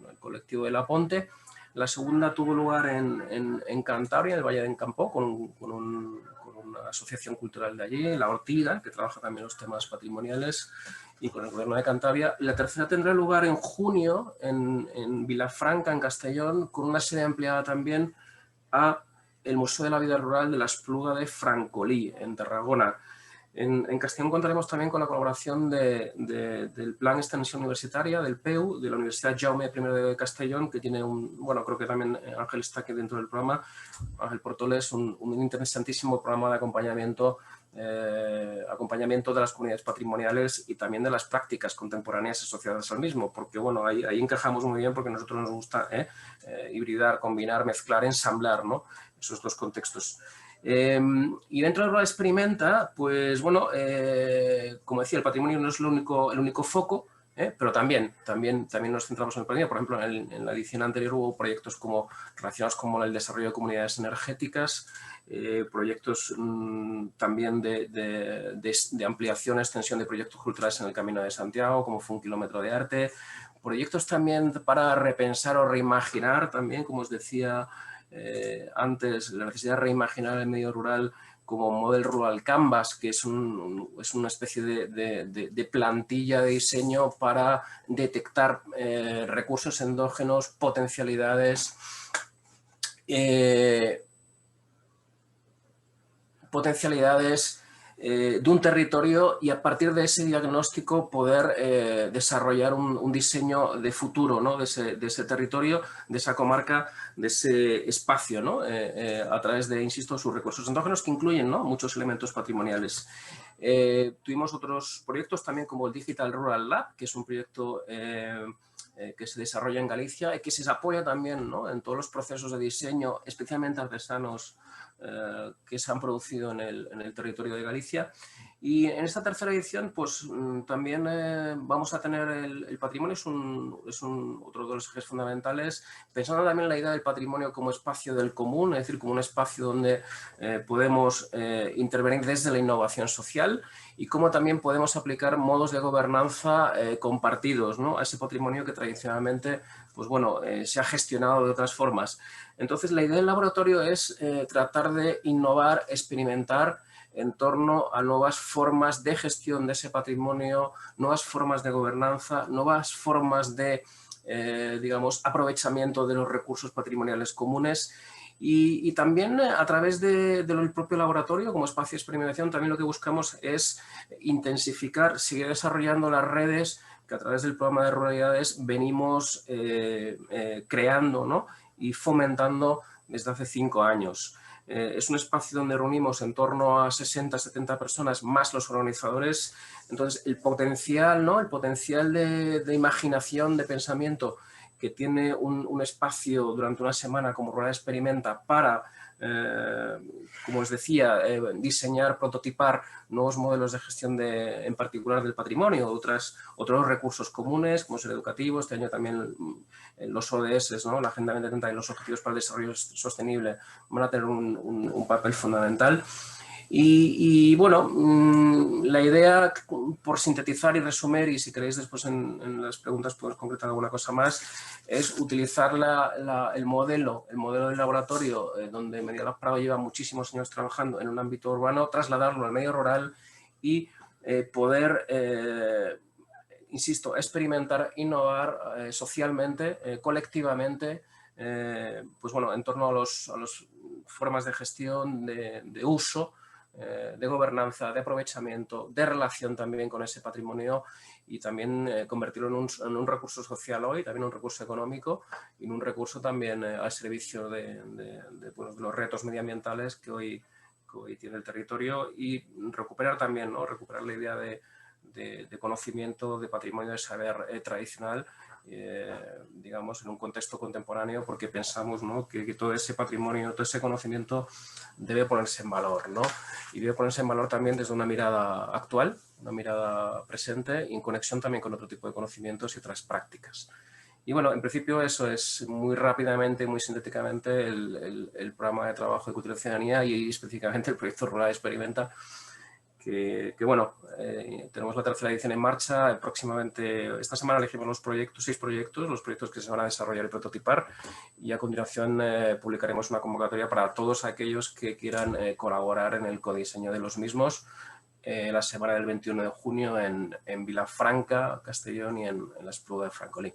el colectivo de La Ponte. La segunda tuvo lugar en Cantabria, en el Valle de Encampo, con una asociación cultural de allí, La Ortiga, que trabaja también los temas patrimoniales, y con el Gobierno de Cantabria. La tercera tendrá lugar en junio en Vilafranca, en Castellón, con una sede ampliada también a el Museo de la Vida Rural de la Espluga de Francolí, en Tarragona. En Castellón contaremos también con la colaboración del Plan Extensión Universitaria, del PEU, de la Universidad Jaume I de Castellón, que tiene bueno, creo que también Ángel está aquí dentro del programa, Ángel Portoles, un interesantísimo programa de acompañamiento de las comunidades patrimoniales y también de las prácticas contemporáneas asociadas al mismo, porque bueno, ahí encajamos muy bien, porque a nosotros nos gusta hibridar, combinar, mezclar, ensamblar, ¿no?, esos dos contextos. Y dentro de Rural Experimenta, pues bueno, como decía, el patrimonio no es el único foco, pero también nos centramos en el patrimonio. Por ejemplo, en la edición anterior hubo proyectos relacionados con el desarrollo de comunidades energéticas, proyectos también de ampliación, extensión de proyectos culturales en el Camino de Santiago, como fue 1 kilómetro de arte, proyectos también para repensar o reimaginar también, como os decía antes, la necesidad de reimaginar el medio rural como Model Rural Canvas, que es una especie de plantilla de diseño para detectar recursos endógenos, potencialidades de un territorio, y a partir de ese diagnóstico poder desarrollar un diseño de futuro, ¿no?, de ese territorio, de esa comarca, de ese espacio, ¿no?, a través de, insisto, sus recursos endógenos, que incluyen, ¿no?, muchos elementos patrimoniales. Tuvimos otros proyectos también, como el Digital Rural Lab, que es un proyecto que se desarrolla en Galicia y que se apoya también, ¿no?, en todos los procesos de diseño, especialmente artesanos, que se han producido en el territorio de Galicia. Y en esta tercera edición, pues también vamos a tener el patrimonio, es otro de los ejes fundamentales, pensando también en la idea del patrimonio como espacio del común, es decir, como un espacio donde podemos intervenir desde la innovación social, y cómo también podemos aplicar modos de gobernanza compartidos, ¿no?, a ese patrimonio que tradicionalmente, pues bueno, se ha gestionado de otras formas. Entonces, la idea del laboratorio es tratar de innovar, experimentar en torno a nuevas formas de gestión de ese patrimonio, nuevas formas de gobernanza, nuevas formas de, digamos, aprovechamiento de los recursos patrimoniales comunes. Y también a través del propio laboratorio, como espacio de experimentación, también lo que buscamos es intensificar, seguir desarrollando las redes que a través del programa de Ruralidades venimos creando, ¿no?, y fomentando desde hace 5 años. Es un espacio donde reunimos en torno a 60-70 personas, más los organizadores. Entonces, el potencial, ¿no?, el potencial de imaginación, de pensamiento que tiene un espacio durante una semana como Rural Experimenta para, como os decía, diseñar, prototipar nuevos modelos de gestión en particular del patrimonio, otros recursos comunes, como es el educativo, este año también los ODS, ¿no? La Agenda 2030 y los Objetivos para el Desarrollo Sostenible van a tener un papel fundamental. Y bueno, la idea, por sintetizar y resumir, y si queréis después en las preguntas podemos concretar alguna cosa más, es utilizar el modelo del laboratorio donde Medialab Prado lleva muchísimos años trabajando en un ámbito urbano, trasladarlo al medio rural y poder, insisto, experimentar, innovar socialmente, colectivamente, pues bueno, en torno a las formas de gestión, de uso, de gobernanza, de aprovechamiento, de relación también con ese patrimonio y también convertirlo en un recurso social hoy, también un recurso económico y en un recurso también al servicio de los retos medioambientales que hoy tiene el territorio y recuperar también, ¿no? Recuperar la idea de conocimiento, de patrimonio, de saber tradicional, digamos, en un contexto contemporáneo, porque pensamos, ¿no? que todo ese patrimonio, todo ese conocimiento debe ponerse en valor, ¿no? Y debe ponerse en valor también desde una mirada actual, una mirada presente y en conexión también con otro tipo de conocimientos y otras prácticas. Y bueno, en principio eso es muy rápidamente, muy sintéticamente el programa de trabajo de cultura y ciudadanía y específicamente el proyecto Rural Experimenta, que bueno, tenemos la tercera edición en marcha. Próximamente, esta semana elegimos los proyectos, 6 proyectos, los proyectos que se van a desarrollar y prototipar, y a continuación publicaremos una convocatoria para todos aquellos que quieran colaborar en el codiseño de los mismos la semana del 21 de junio en Vilafranca, Castellón y en la Espluga de Francolí.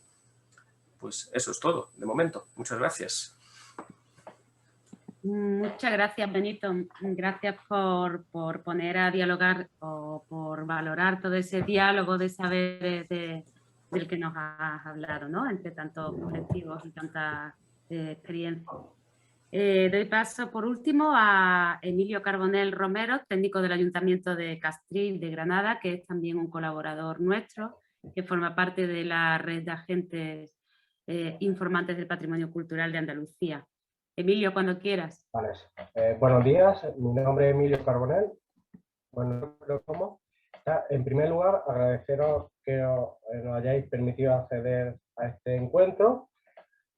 Pues eso es todo, de momento. Muchas gracias. Muchas gracias, Benito. Gracias por poner a dialogar o por valorar todo ese diálogo de saberes del que nos has hablado, ¿no? Entre tantos colectivos y tanta experiencia. Doy paso, por último, a Emilio Carbonell Romero, técnico del Ayuntamiento de Castril de Granada, que es también un colaborador nuestro, que forma parte de la red de agentes informantes del patrimonio cultural de Andalucía. Emilio, cuando quieras. Vale. Buenos días, mi nombre es Emilio Carbonell. Bueno, ¿cómo? En primer lugar, agradeceros que nos hayáis permitido acceder a este encuentro.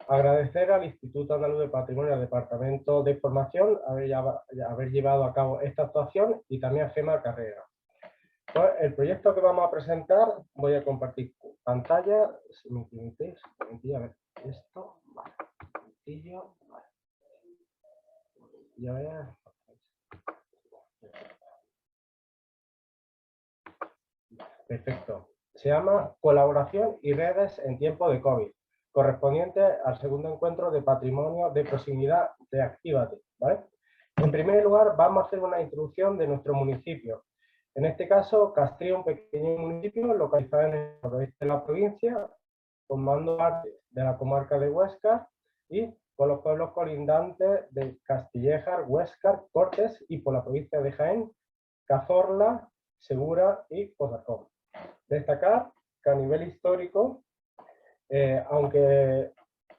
Agradecer al Instituto Andaluz de Patrimonio, al Departamento de Formación, haber llevado a cabo esta actuación y también a Gemma Carrera. Pues el proyecto que vamos a presentar, voy a compartir pantalla, si me permitís, a ver, esto, vale, vale. Ya veas. Perfecto. Se llama Colaboración y redes en tiempo de COVID, correspondiente al segundo encuentro de patrimonio de proximidad de Actívate, ¿vale? En primer lugar, vamos a hacer una introducción de nuestro municipio. En este caso, Castril, un pequeño municipio localizado en el noroeste de la provincia, formando parte de la comarca de Huesca y con los pueblos colindantes de Castillejar, Huéscar, Cortes y por la provincia de Jaén, Cazorla, Segura y Pozacón. Destacar que a nivel histórico, aunque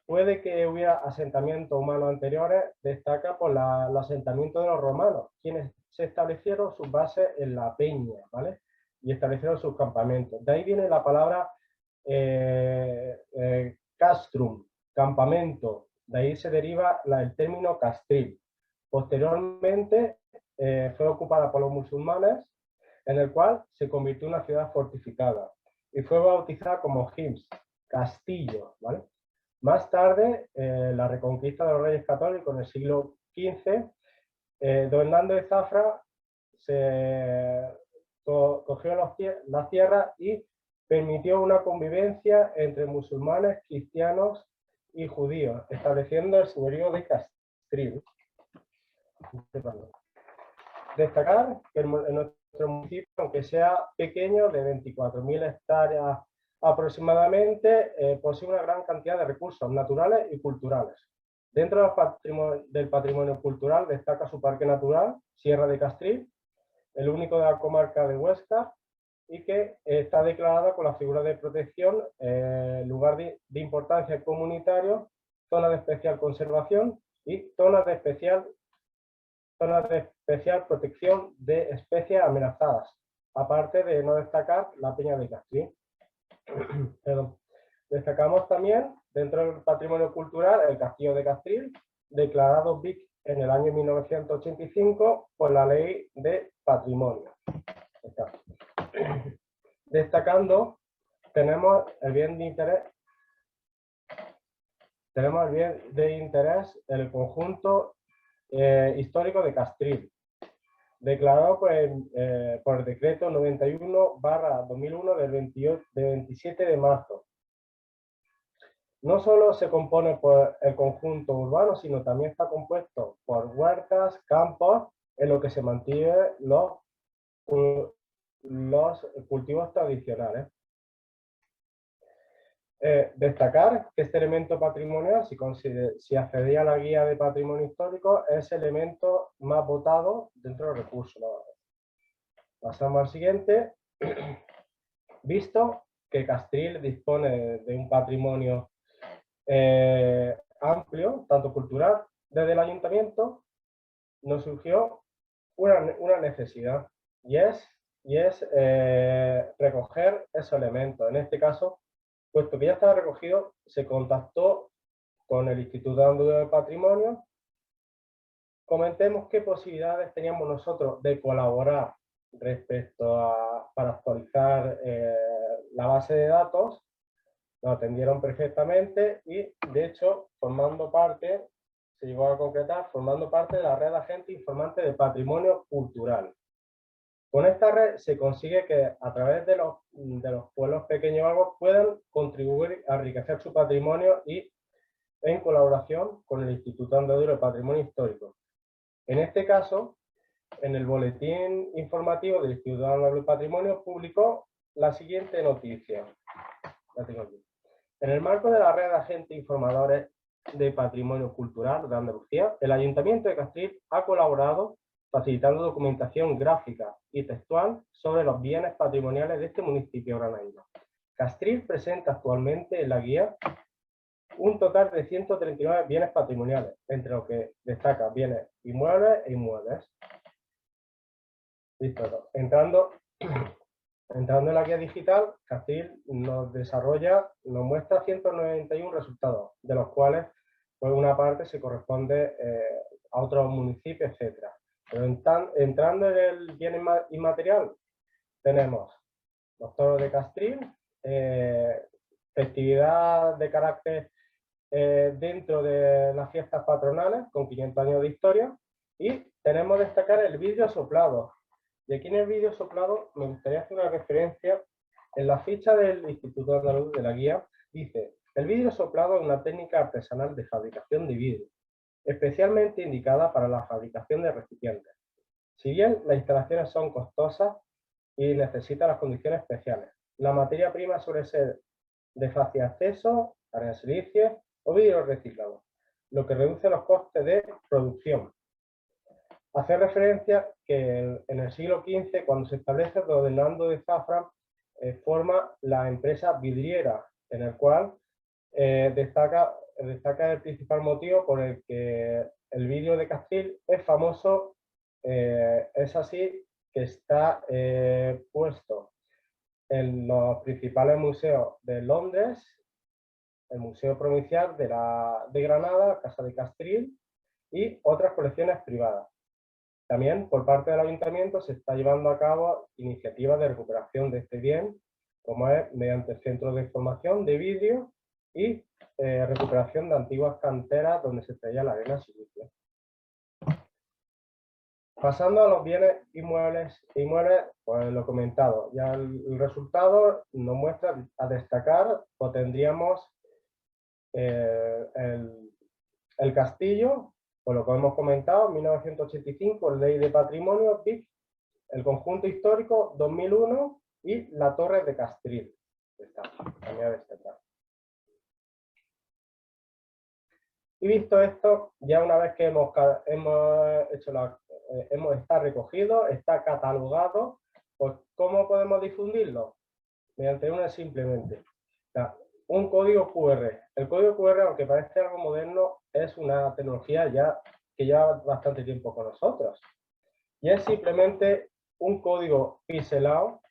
puede que hubiera asentamientos humanos anteriores, destaca por el asentamiento de los romanos, quienes se establecieron sus bases en la peña, ¿vale? Y establecieron sus campamentos. De ahí viene la palabra castrum, campamento. De ahí se deriva el término Castril. Posteriormente fue ocupada por los musulmanes, en el cual se convirtió en una ciudad fortificada y fue bautizada como Hims, castillo, ¿vale? Más tarde, la reconquista de los reyes católicos en el siglo XV, don Hernando de Zafra cogió las tierras y permitió una convivencia entre musulmanes, cristianos y judíos, estableciendo el señorío de Castril. Destacar que en nuestro municipio, aunque sea pequeño, de 24.000 hectáreas aproximadamente, posee una gran cantidad de recursos naturales y culturales. Dentro del patrimonio cultural destaca su parque natural, Sierra de Castril, el único de la comarca de Huesca, y que está declarada con la figura de protección, lugar de importancia comunitario, zona de especial conservación y zona de especial protección de especies amenazadas, aparte de no destacar la Peña de Castril. Destacamos también, dentro del patrimonio cultural, el Castillo de Castril, declarado BIC en el año 1985 por la Ley de Patrimonio. Destacando, tenemos el bien de interés, el conjunto histórico de Castril, declarado por el decreto 91/2001 del 27 de marzo. No solo se compone por el conjunto urbano, sino también está compuesto por huertas, campos, en los que se mantienen los cultivos tradicionales. Destacar que este elemento patrimonial, si accedía a la guía de patrimonio histórico, es el elemento más votado dentro del recurso. Pasamos al siguiente. Visto que Castril dispone de un patrimonio amplio, tanto cultural, desde el ayuntamiento nos surgió una necesidad, y es recoger esos elementos. En este caso, puesto que ya estaba recogido, se contactó con el Instituto Andaluz del Patrimonio. Comentemos qué posibilidades teníamos nosotros de colaborar para actualizar la base de datos. Nos atendieron perfectamente y, de hecho, se llegó a concretar, formando parte de la red de agentes informantes de patrimonio cultural. Con esta red se consigue que, a través de los pueblos pequeños algo, puedan contribuir a enriquecer su patrimonio y en colaboración con el Instituto Andaluz del Patrimonio Histórico. En este caso, en el boletín informativo del Instituto Andaluz del Patrimonio publicó la siguiente noticia. La tengo aquí. En el marco de la red de agentes informadores de patrimonio cultural de Andalucía, el Ayuntamiento de Castril ha colaborado facilitando documentación gráfica y textual sobre los bienes patrimoniales de este municipio granadino. Castril presenta actualmente en la guía un total de 139 bienes patrimoniales, entre los que destaca bienes inmuebles e inmuebles. Listo. Entrando en la guía digital, Castril nos muestra 191 resultados, de los cuales pues, una parte se corresponde a otros municipios, etc. Pero entrando en el bien inmaterial, tenemos los toros de Castril, festividad de carácter dentro de las fiestas patronales, con 500 años de historia, y tenemos que destacar el vidrio soplado. Y aquí en el vidrio soplado me gustaría hacer una referencia. En la ficha del Instituto Andaluz de la Guía dice: el vidrio soplado es una técnica artesanal de fabricación de vidrio, especialmente indicada para la fabricación de recipientes. Si bien las instalaciones son costosas y necesitan las condiciones especiales, la materia prima suele ser de fácil acceso, arena silicio o vidrio reciclado, lo que reduce los costes de producción. Hace referencia que en el siglo XV, cuando se establece don Hernando de Zafra, forma la empresa vidriera, en el cual destaca el principal motivo por el que el vidrio de Castril es famoso. Es así que está puesto en los principales museos de Londres, el Museo Provincial de Granada, Casa de Castril y otras colecciones privadas. También por parte del Ayuntamiento se está llevando a cabo iniciativas de recuperación de este bien, como es mediante el Centro de Formación de Vidrio y recuperación de antiguas canteras donde se extraía la arena silicio. Pasando a los bienes inmuebles, pues lo comentado, ya el resultado nos muestra a destacar, pues tendríamos el castillo, por lo que hemos comentado, 1985, Ley de Patrimonio, BIC, el conjunto histórico 2001 y la Torre de Castril. Y visto esto, ya una vez que está recogido, está catalogado, Pues, ¿cómo podemos difundirlo? Mediante una simplemente. Un código QR. El código QR, aunque parece algo moderno, es una tecnología ya que lleva bastante tiempo con nosotros. Y es simplemente un código pixelado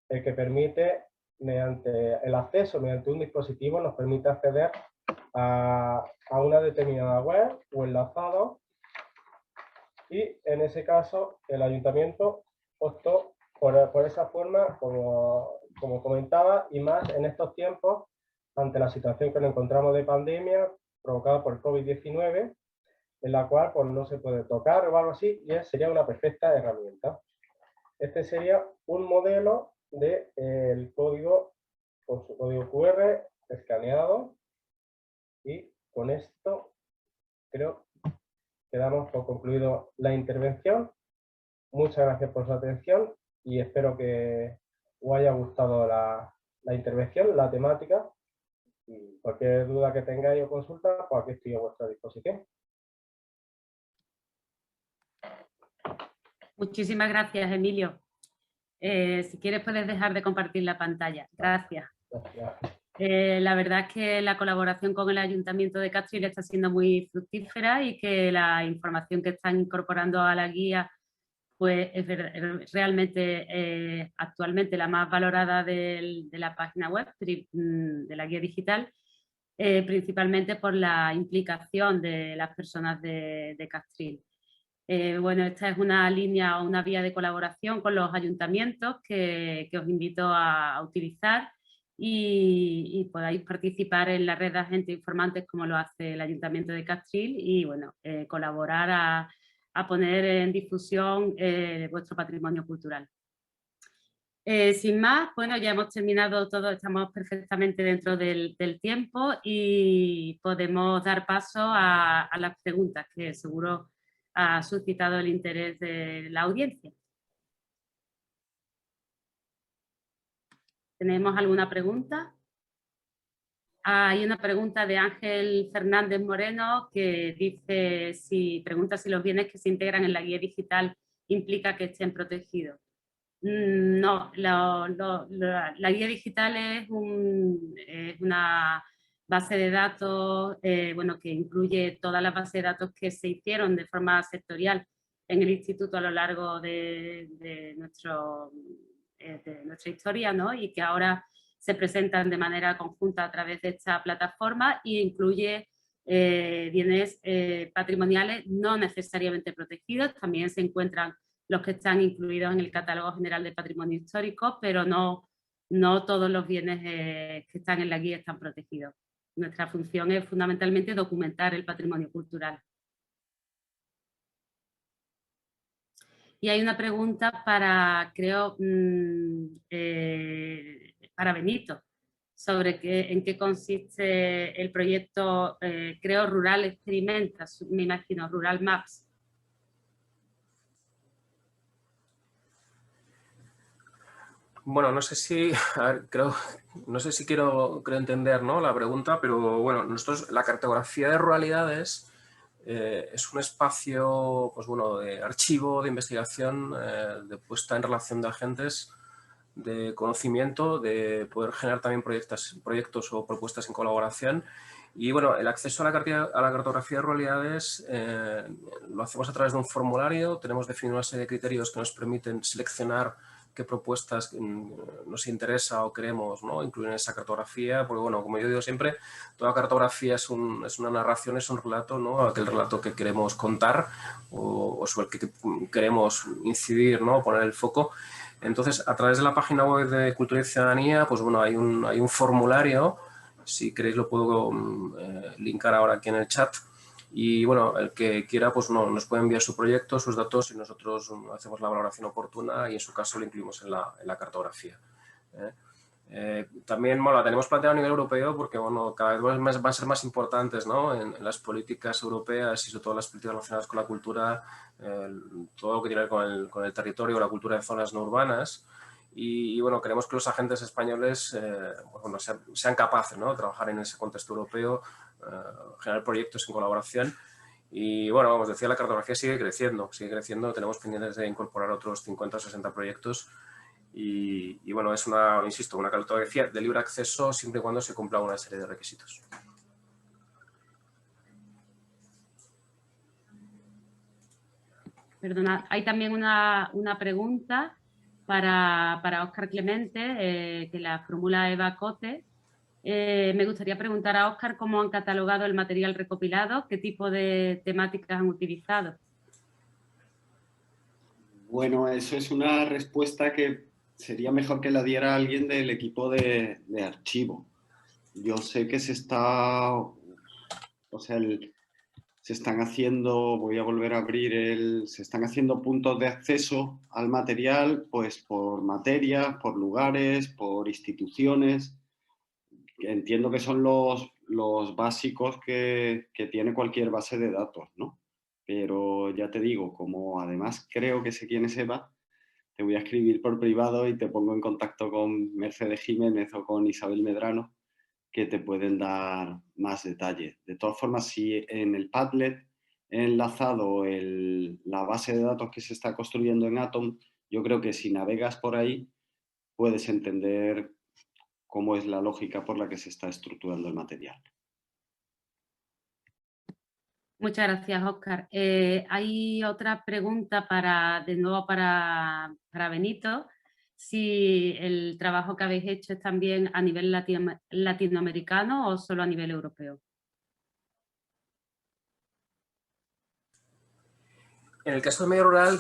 el que permite, mediante el acceso, mediante un dispositivo, nos permite acceder a una determinada web o enlazado. Y en ese caso, el ayuntamiento optó por esa forma, como comentaba, y más en estos tiempos, ante la situación que nos encontramos de pandemia provocada por el COVID-19, en la cual pues, no se puede tocar o algo así, y sería una perfecta herramienta. Este sería un modelo del código, con su código QR escaneado, y con esto creo que damos por concluido la intervención. Muchas gracias por su atención y espero que os haya gustado la intervención, la temática. Y cualquier duda que tengáis o consulta, pues aquí estoy a vuestra disposición. Muchísimas gracias, Emilio. Si quieres puedes dejar de compartir la pantalla. Gracias. Gracias. La verdad es que la colaboración con el Ayuntamiento de Castril está siendo muy fructífera y que la información que están incorporando a la guía pues es realmente actualmente la más valorada de la página web, de la guía digital, principalmente por la implicación de las personas de Castril. Bueno, esta es una línea o una vía de colaboración con los ayuntamientos que os invito a utilizar y podáis participar en la red de agentes informantes como lo hace el Ayuntamiento de Castril y bueno, colaborar a poner en difusión vuestro patrimonio cultural. Sin más, bueno, ya hemos terminado todo, estamos perfectamente dentro del tiempo y podemos dar paso a las preguntas que seguro ha suscitado el interés de la audiencia. ¿Tenemos alguna pregunta? Hay una pregunta de Ángel Fernández Moreno que dice, pregunta si los bienes que se integran en la guía digital implica que estén protegidos. No, la guía digital es una base de datos bueno, que incluye todas las bases de datos que se hicieron de forma sectorial en el instituto a lo largo de nuestra historia, ¿no? Y que ahora se presentan de manera conjunta a través de esta plataforma e incluye bienes patrimoniales no necesariamente protegidos, también se encuentran los que están incluidos en el Catálogo General de Patrimonio Histórico, pero no todos los bienes que están en la guía están protegidos. Nuestra función es fundamentalmente documentar el patrimonio cultural. Y hay una pregunta para, creo, para Benito, sobre en qué consiste el proyecto, creo, Rural Experimenta, me imagino, Rural Maps. Bueno, no sé si, a ver, no sé si quiero entender, ¿no?, la pregunta, pero bueno, nosotros la cartografía de ruralidades es un espacio, pues bueno, de archivo, de investigación, de puesta en relación de agentes, de conocimiento, de poder generar también proyectos o propuestas en colaboración. Y bueno, el acceso a la cartografía de ruralidades lo hacemos a través de un formulario, tenemos definido una serie de criterios que nos permiten seleccionar qué propuestas nos interesa o queremos, ¿no?, incluir en esa cartografía, porque bueno, como yo digo siempre, toda cartografía es una narración, es un relato, ¿no?, aquel relato que queremos contar o sobre el que queremos incidir, ¿no?, poner el foco. Entonces, a través de la página web de Cultura y Ciudadanía, pues bueno, hay un formulario, si queréis lo puedo linkar ahora aquí en el chat. Y bueno, el que quiera pues nos puede enviar su proyecto, sus datos y nosotros hacemos la valoración oportuna y en su caso lo incluimos en la cartografía. También bueno, la tenemos planteada a nivel europeo porque bueno, cada vez van a ser más importantes, ¿no?, en las políticas europeas y sobre todo las políticas relacionadas con la cultura, todo lo que tiene que ver con el territorio, la cultura de zonas no urbanas. Y bueno, queremos que los agentes españoles bueno, sean capaces, ¿no?, de trabajar en ese contexto europeo, generar proyectos en colaboración. Y bueno, como os decía, la cartografía sigue creciendo, tenemos pendientes de incorporar otros 50 o 60 proyectos Y bueno, es una, insisto, una cartografía de libre acceso siempre y cuando se cumpla una serie de requisitos. Perdona, hay también una pregunta para Óscar Clemente, que la formula Eva Cote. Me gustaría preguntar a Óscar cómo han catalogado el material recopilado, qué tipo de temáticas han utilizado. Bueno, eso es una respuesta que sería mejor que la diera alguien del equipo de archivo. Yo sé que se está, o sea, se están haciendo, voy a volver a abrir se están haciendo puntos de acceso al material, pues por materias, por lugares, por instituciones. Entiendo que son los básicos que tiene cualquier base de datos, ¿no? Pero ya te digo, como además creo que sé quién es Eva, te voy a escribir por privado y te pongo en contacto con Mercedes Jiménez o con Isabel Medrano, que te pueden dar más detalles. De todas formas, si en el Padlet he enlazado la base de datos que se está construyendo en Atom, yo creo que si navegas por ahí puedes entender cómo es la lógica por la que se está estructurando el material. Muchas gracias, Óscar. Hay otra pregunta de nuevo para Benito. Si el trabajo que habéis hecho es también a nivel latinoamericano o solo a nivel europeo. En el caso del medio rural,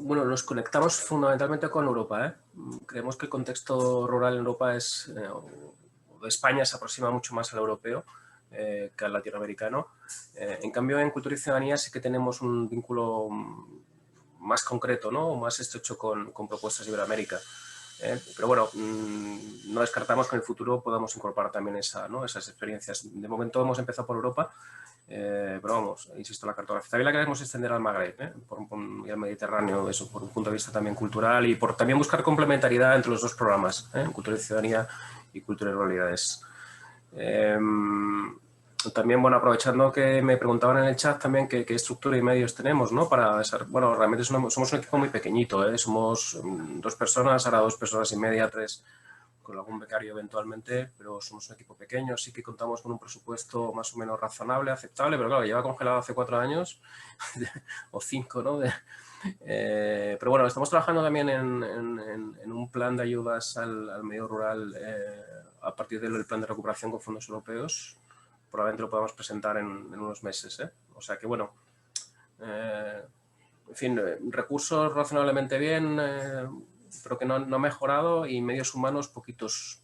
bueno, nos conectamos fundamentalmente con Europa. Creemos que el contexto rural en Europa o de España se aproxima mucho más al europeo que al latinoamericano. En cambio, en Cultura y Ciudadanía sí que tenemos un vínculo más concreto, ¿no? Más estrecho con propuestas de Iberoamérica. Pero bueno, no descartamos que en el futuro podamos incorporar también esas experiencias. De momento hemos empezado por Europa, pero vamos, insisto, la cartografía también la queremos extender al Magreb, y al Mediterráneo, eso por un punto de vista también cultural y por también buscar complementariedad entre los dos programas, Cultura y Ciudadanía y Cultura y Realidades. También, bueno, aprovechando que me preguntaban en el chat también qué estructura y medios tenemos, ¿no? Bueno, realmente somos un equipo muy pequeñito, somos 2 personas, ahora 2 personas y media, 3, con algún becario eventualmente, pero somos un equipo pequeño, sí que contamos con un presupuesto más o menos razonable, aceptable, pero claro, lleva congelado hace 4 años, o 5, ¿no? Pero bueno, estamos trabajando también en un plan de ayudas al medio rural a partir del plan de recuperación con fondos europeos. Probablemente lo podamos presentar en unos meses. O sea que, bueno, en fin, recursos razonablemente bien, pero que no ha mejorado, y medios humanos poquitos.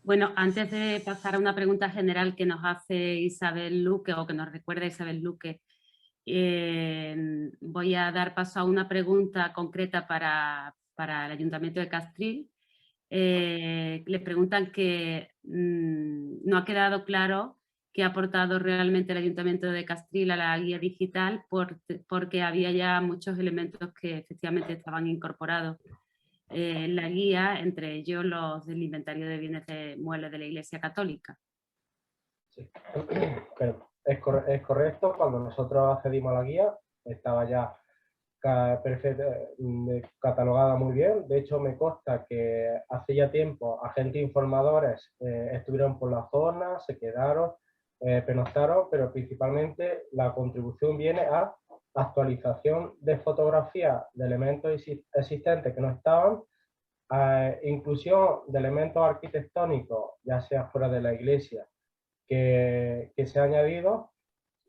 Bueno, antes de pasar a una pregunta general que nos hace Isabel Luque, o que nos recuerda Isabel Luque, voy a dar paso a una pregunta concreta para el Ayuntamiento de Castril. Le preguntan que no ha quedado claro qué ha aportado realmente el Ayuntamiento de Castril a la guía digital, porque había ya muchos elementos que efectivamente estaban incorporados en la guía, entre ellos los del inventario de bienes muebles de la Iglesia Católica. Sí. Es correcto, cuando nosotros accedimos a la guía estaba ya catalogada muy bien. De hecho, me consta que hace ya tiempo agentes informadores estuvieron por la zona, se quedaron, pernoctaron, pero principalmente la contribución viene a actualización de fotografías de elementos existentes que no estaban, inclusión de elementos arquitectónicos, ya sea fuera de la iglesia, que se ha añadido,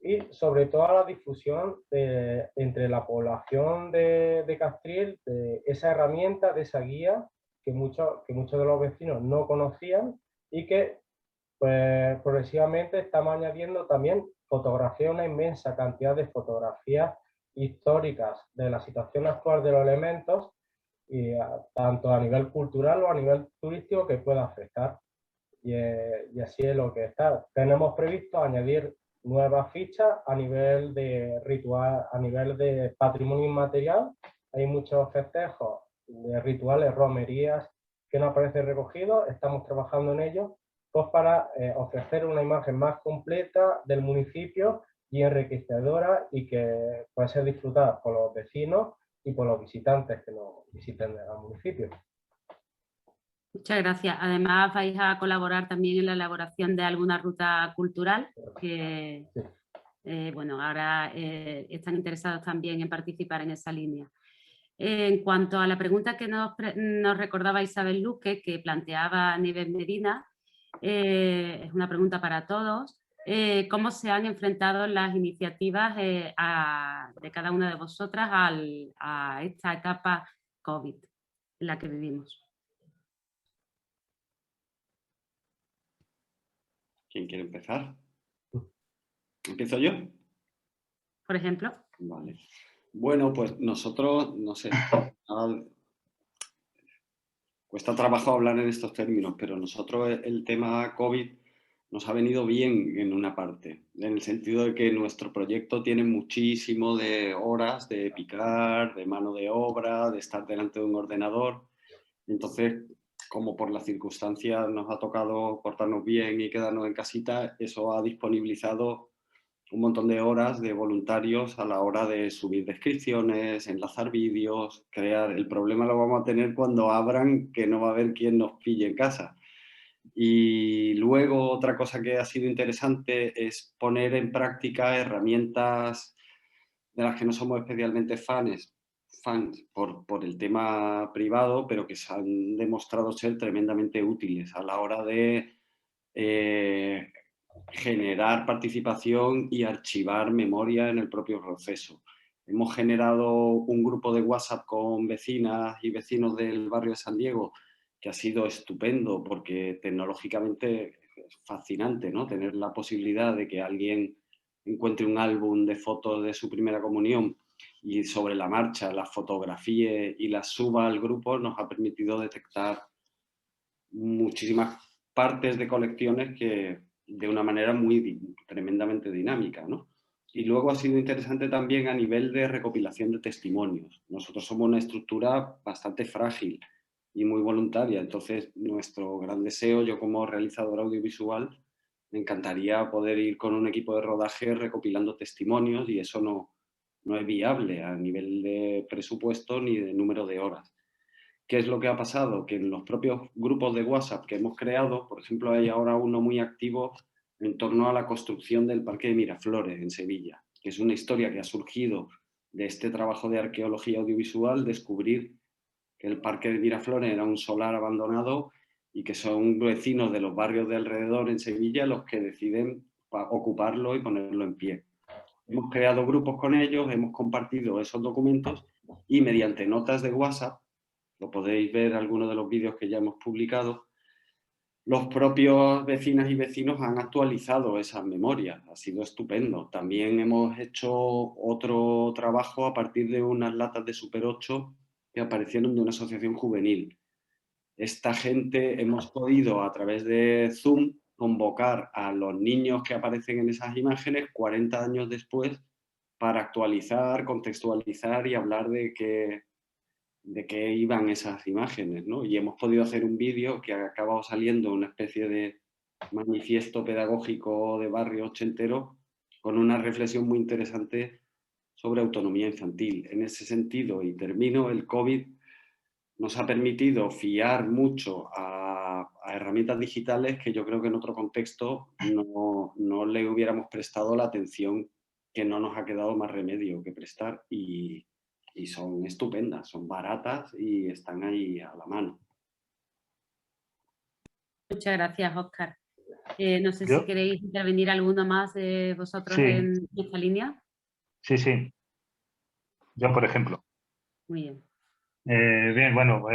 y sobre todo a la difusión entre la población de Castril, de esa herramienta, de esa guía que muchos de los vecinos no conocían, y que pues, progresivamente estamos añadiendo también fotografías, una inmensa cantidad de fotografías históricas de la situación actual de los elementos, y tanto a nivel cultural o a nivel turístico que pueda afectar. Y así es lo que está. Tenemos previsto añadir nuevas fichas a nivel de ritual, a nivel de patrimonio inmaterial. Hay muchos festejos de rituales, romerías que no aparecen recogidos. Estamos trabajando en ello, pues para ofrecer una imagen más completa del municipio y enriquecedora, y que pueda ser disfrutada por los vecinos y por los visitantes que nos visiten al municipio. Muchas gracias. Además vais a colaborar también en la elaboración de alguna ruta cultural que, bueno, ahora están interesados también en participar en esa línea. En cuanto a la pregunta que nos recordaba Isabel Luque, que planteaba Nieves Medina, es una pregunta para todos. ¿Cómo se han enfrentado las iniciativas de cada una de vosotras a esta etapa COVID en la que vivimos? ¿Quién quiere empezar? ¿Empiezo yo? Por ejemplo. Vale. Bueno, pues nosotros, no sé, cuesta trabajo hablar en estos términos, pero nosotros el tema COVID nos ha venido bien en una parte, en el sentido de que nuestro proyecto tiene muchísimo de horas de picar, de mano de obra, de estar delante de un ordenador. Entonces, como por las circunstancias nos ha tocado portarnos bien y quedarnos en casita, eso ha disponibilizado un montón de horas de voluntarios a la hora de subir descripciones, enlazar vídeos, crear. El problema lo vamos a tener cuando abran, que no va a haber quien nos pille en casa. Y luego otra cosa que ha sido interesante es poner en práctica herramientas de las que no somos especialmente fans por el tema privado, pero que se han demostrado ser tremendamente útiles a la hora de generar participación y archivar memoria en el propio proceso. Hemos generado un grupo de WhatsApp con vecinas y vecinos del barrio de San Diego que ha sido estupendo porque tecnológicamente es fascinante, ¿no? Tener la posibilidad de que alguien encuentre un álbum de fotos de su primera comunión y sobre la marcha las fotografíe y las suba al grupo nos ha permitido detectar muchísimas partes de colecciones que de una manera tremendamente dinámica, ¿no? Y luego ha sido interesante también a nivel de recopilación de testimonios. Nosotros somos una estructura bastante frágil y muy voluntaria, entonces nuestro gran deseo, yo como realizador audiovisual, me encantaría poder ir con un equipo de rodaje recopilando testimonios y eso no es viable a nivel de presupuesto ni de número de horas. ¿Qué es lo que ha pasado? Que en los propios grupos de WhatsApp que hemos creado, por ejemplo, hay ahora uno muy activo en torno a la construcción del Parque de Miraflores en Sevilla, que es una historia que ha surgido de este trabajo de arqueología audiovisual, descubrir que el Parque de Miraflores era un solar abandonado y que son vecinos de los barrios de alrededor en Sevilla los que deciden ocuparlo y ponerlo en pie. Hemos creado grupos con ellos, hemos compartido esos documentos y mediante notas de WhatsApp, lo podéis ver en algunos de los vídeos que ya hemos publicado, los propios vecinas y vecinos han actualizado esas memorias, ha sido estupendo. También hemos hecho otro trabajo a partir de unas latas de Super 8 que aparecieron de una asociación juvenil. Esta gente hemos podido a través de Zoom convocar a los niños que aparecen en esas imágenes 40 años después para actualizar, contextualizar y hablar de qué iban esas imágenes, ¿no? Y hemos podido hacer un vídeo que ha acabado saliendo una especie de manifiesto pedagógico de barrio ochentero con una reflexión muy interesante sobre autonomía infantil. En ese sentido, y termino, el COVID nos ha permitido fiar mucho a herramientas digitales que yo creo que en otro contexto no le hubiéramos prestado la atención que no nos ha quedado más remedio que prestar y son estupendas, son baratas y están ahí a la mano. Muchas gracias, Óscar. No sé si queréis intervenir alguno más de vosotros en esta línea. Sí, sí. Yo, por ejemplo. Muy bien. Bien, bueno,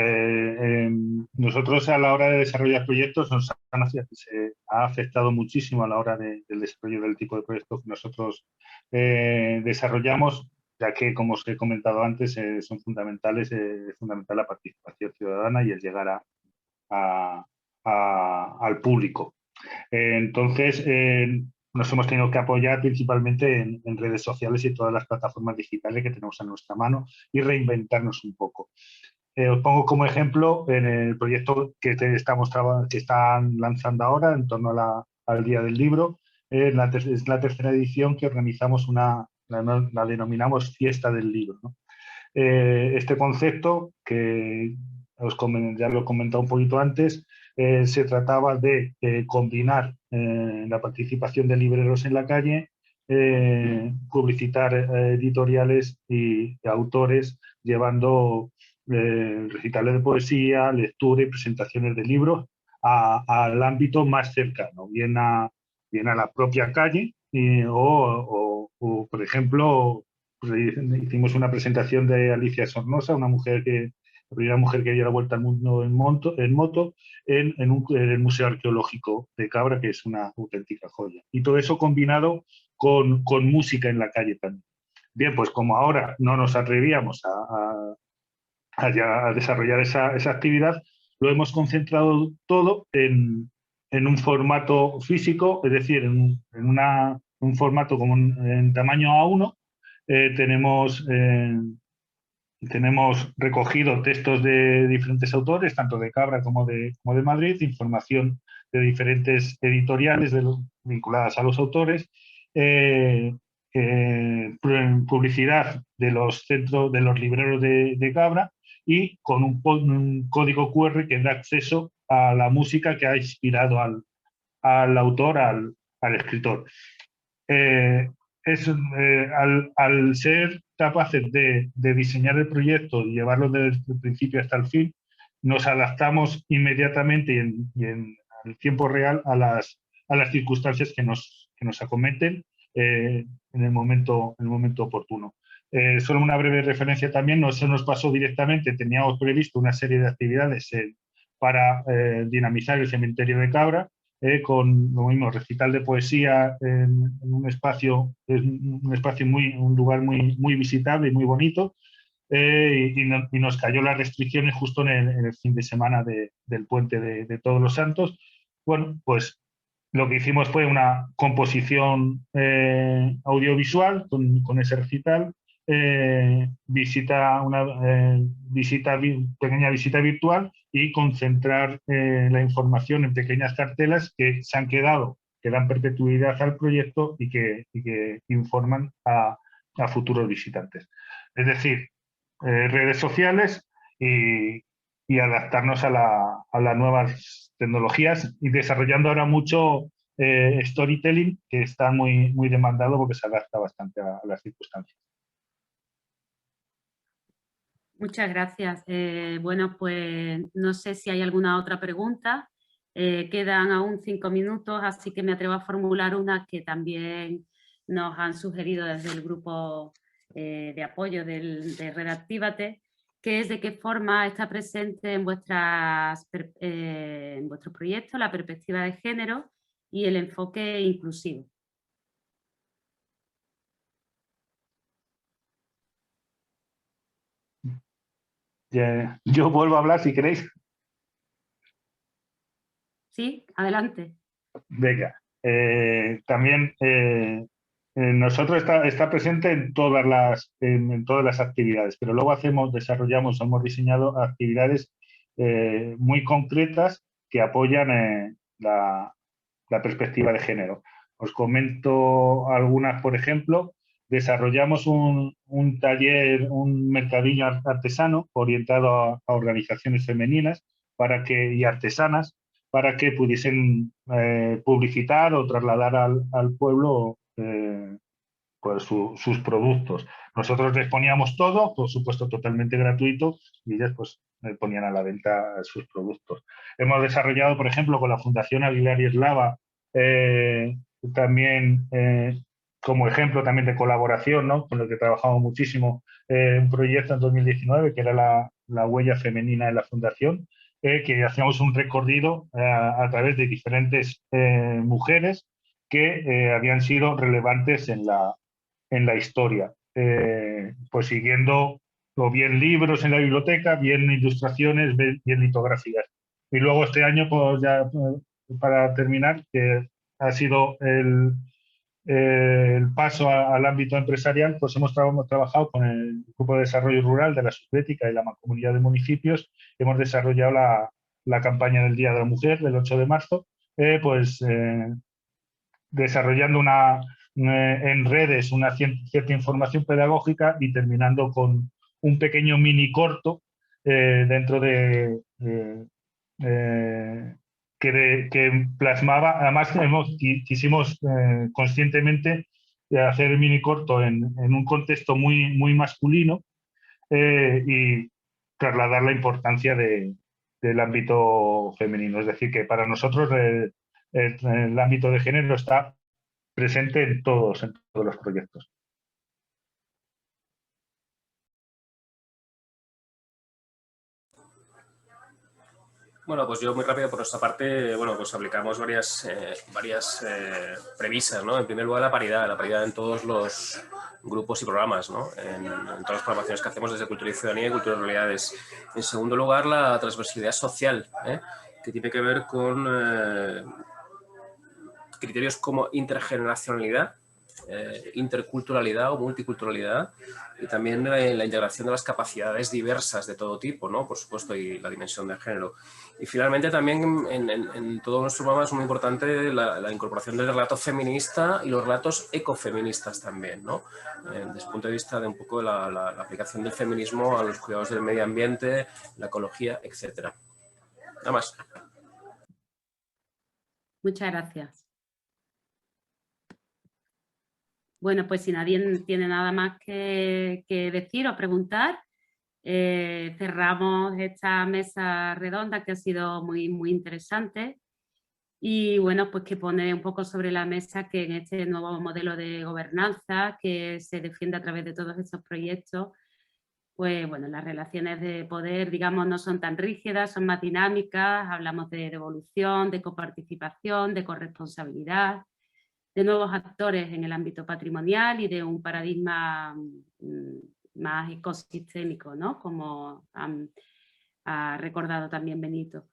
nosotros a la hora de desarrollar proyectos se ha afectado muchísimo a la hora del desarrollo del tipo de proyectos que nosotros desarrollamos, ya que, como os he comentado antes, son fundamentales, es fundamental la participación ciudadana y el llegar al público. Entonces, nos hemos tenido que apoyar principalmente en redes sociales y todas las plataformas digitales que tenemos a nuestra mano y reinventarnos un poco. Os pongo como ejemplo en el proyecto que están lanzando ahora en torno al Día del Libro. Es la tercera edición que organizamos la denominamos Fiesta del Libro, ¿no? Este concepto, que ya lo he comentado un poquito antes, se trataba de combinar la participación de libreros en la calle, publicitar editoriales y autores llevando recitales de poesía, lectura y presentaciones de libros al ámbito más cercano, bien a la propia calle o, por ejemplo, pues hicimos una presentación de Alicia Sornosa, la primera mujer que dio la vuelta al mundo en moto, en el Museo Arqueológico de Cabra, que es una auténtica joya. Y todo eso combinado con música en la calle también. Bien, pues como ahora no nos atrevíamos a desarrollar esa actividad, lo hemos concentrado todo en un formato físico, es decir, en un formato como en tamaño A1. Tenemos recogido textos de diferentes autores, tanto de Cabra como de Madrid, información de diferentes editoriales vinculadas a los autores, publicidad de los centros, de los libreros de Cabra, y con un código QR que da acceso a la música que ha inspirado al autor, al escritor. Al ser capaces de diseñar el proyecto y llevarlo desde el principio hasta el fin, nos adaptamos inmediatamente y en el tiempo real a las circunstancias que nos acometen en el momento oportuno. Solo una breve referencia también, no se nos pasó directamente, teníamos previsto una serie de actividades para dinamizar el cementerio de Cabra, con lo mismo, recital de poesía en un espacio, un lugar muy visitable y muy bonito, y nos cayó las restricciones justo en el fin de semana del puente de Todos los Santos. Bueno, pues lo que hicimos fue una composición audiovisual con ese recital, pequeña visita virtual, y concentrar la información en pequeñas cartelas que dan perpetuidad al proyecto y que informan a futuros visitantes. Es decir, redes sociales y adaptarnos a las nuevas tecnologías, y desarrollando ahora mucho storytelling, que está muy demandado porque se adapta bastante a las circunstancias. Muchas gracias. Bueno, pues no sé si hay alguna otra pregunta. Quedan aún 5 minutos, así que me atrevo a formular una que también nos han sugerido desde el grupo de apoyo de Redactívate, que es de qué forma está presente en vuestro proyecto la perspectiva de género y el enfoque inclusivo. Yo vuelvo a hablar si queréis. Sí, adelante. Venga. También nosotros está presente en todas las actividades, pero luego hemos diseñado actividades muy concretas que apoyan la perspectiva de género. Os comento algunas. Por ejemplo, desarrollamos un taller, un mercadillo artesano orientado a organizaciones femeninas y artesanas, para que pudiesen publicitar o trasladar al pueblo pues sus productos. Nosotros les poníamos todo, por supuesto totalmente gratuito, y ellas pues ponían a la venta sus productos. Hemos desarrollado, por ejemplo, con la Fundación Aguilar y Eslava, también como ejemplo también de colaboración, ¿no?, con lo que trabajamos muchísimo, un proyecto en 2019 que era la huella femenina en la Fundación, que hacíamos un recorrido a través de diferentes mujeres que habían sido relevantes en la historia, pues siguiendo o bien libros en la biblioteca, bien ilustraciones, bien litografías. Y luego este año, pues ya para terminar, que ha sido el paso al ámbito empresarial, pues hemos trabajado con el Grupo de Desarrollo Rural de la Subbética y la Mancomunidad de Municipios. Hemos desarrollado la campaña del Día de la Mujer, del 8 de marzo, desarrollando en redes una cierta información pedagógica, y terminando con un pequeño mini corto dentro de que plasmaba, además quisimos conscientemente hacer el mini corto en un contexto muy masculino y trasladar la importancia del ámbito femenino. Es decir, que para nosotros el ámbito de género está presente en todos los proyectos. Bueno, pues yo muy rápido por nuestra parte, bueno, pues aplicamos varias premisas, ¿no? En primer lugar, la paridad en todos los grupos y programas, ¿no? En todas las programaciones que hacemos desde Cultura y Ciudadanía y Cultura y Realidades. En segundo lugar, la transversalidad social, que tiene que ver con criterios como intergeneracionalidad, interculturalidad o multiculturalidad, y también la integración de las capacidades diversas de todo tipo, ¿no? Por supuesto, y la dimensión de género. Y finalmente también en todo nuestro programa es muy importante la incorporación del relato feminista y los relatos ecofeministas también, ¿no? Desde el punto de vista de un poco la aplicación del feminismo a los cuidados del medio ambiente, la ecología, etcétera. Nada más. Muchas gracias. Bueno, pues si nadie tiene nada más que decir o preguntar, cerramos esta mesa redonda que ha sido muy interesante y bueno, pues que pone un poco sobre la mesa que en este nuevo modelo de gobernanza que se defiende a través de todos estos proyectos, pues bueno, las relaciones de poder, digamos, no son tan rígidas, son más dinámicas, hablamos de devolución, de coparticipación, de corresponsabilidad, de nuevos actores en el ámbito patrimonial y de un paradigma más ecosistémico, ¿no? Como ha recordado también Benito.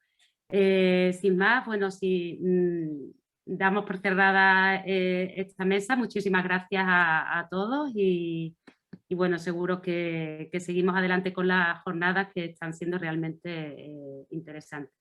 Sin más, bueno, si damos por cerrada esta mesa, muchísimas gracias a todos y bueno, seguro que seguimos adelante con las jornadas que están siendo realmente interesantes.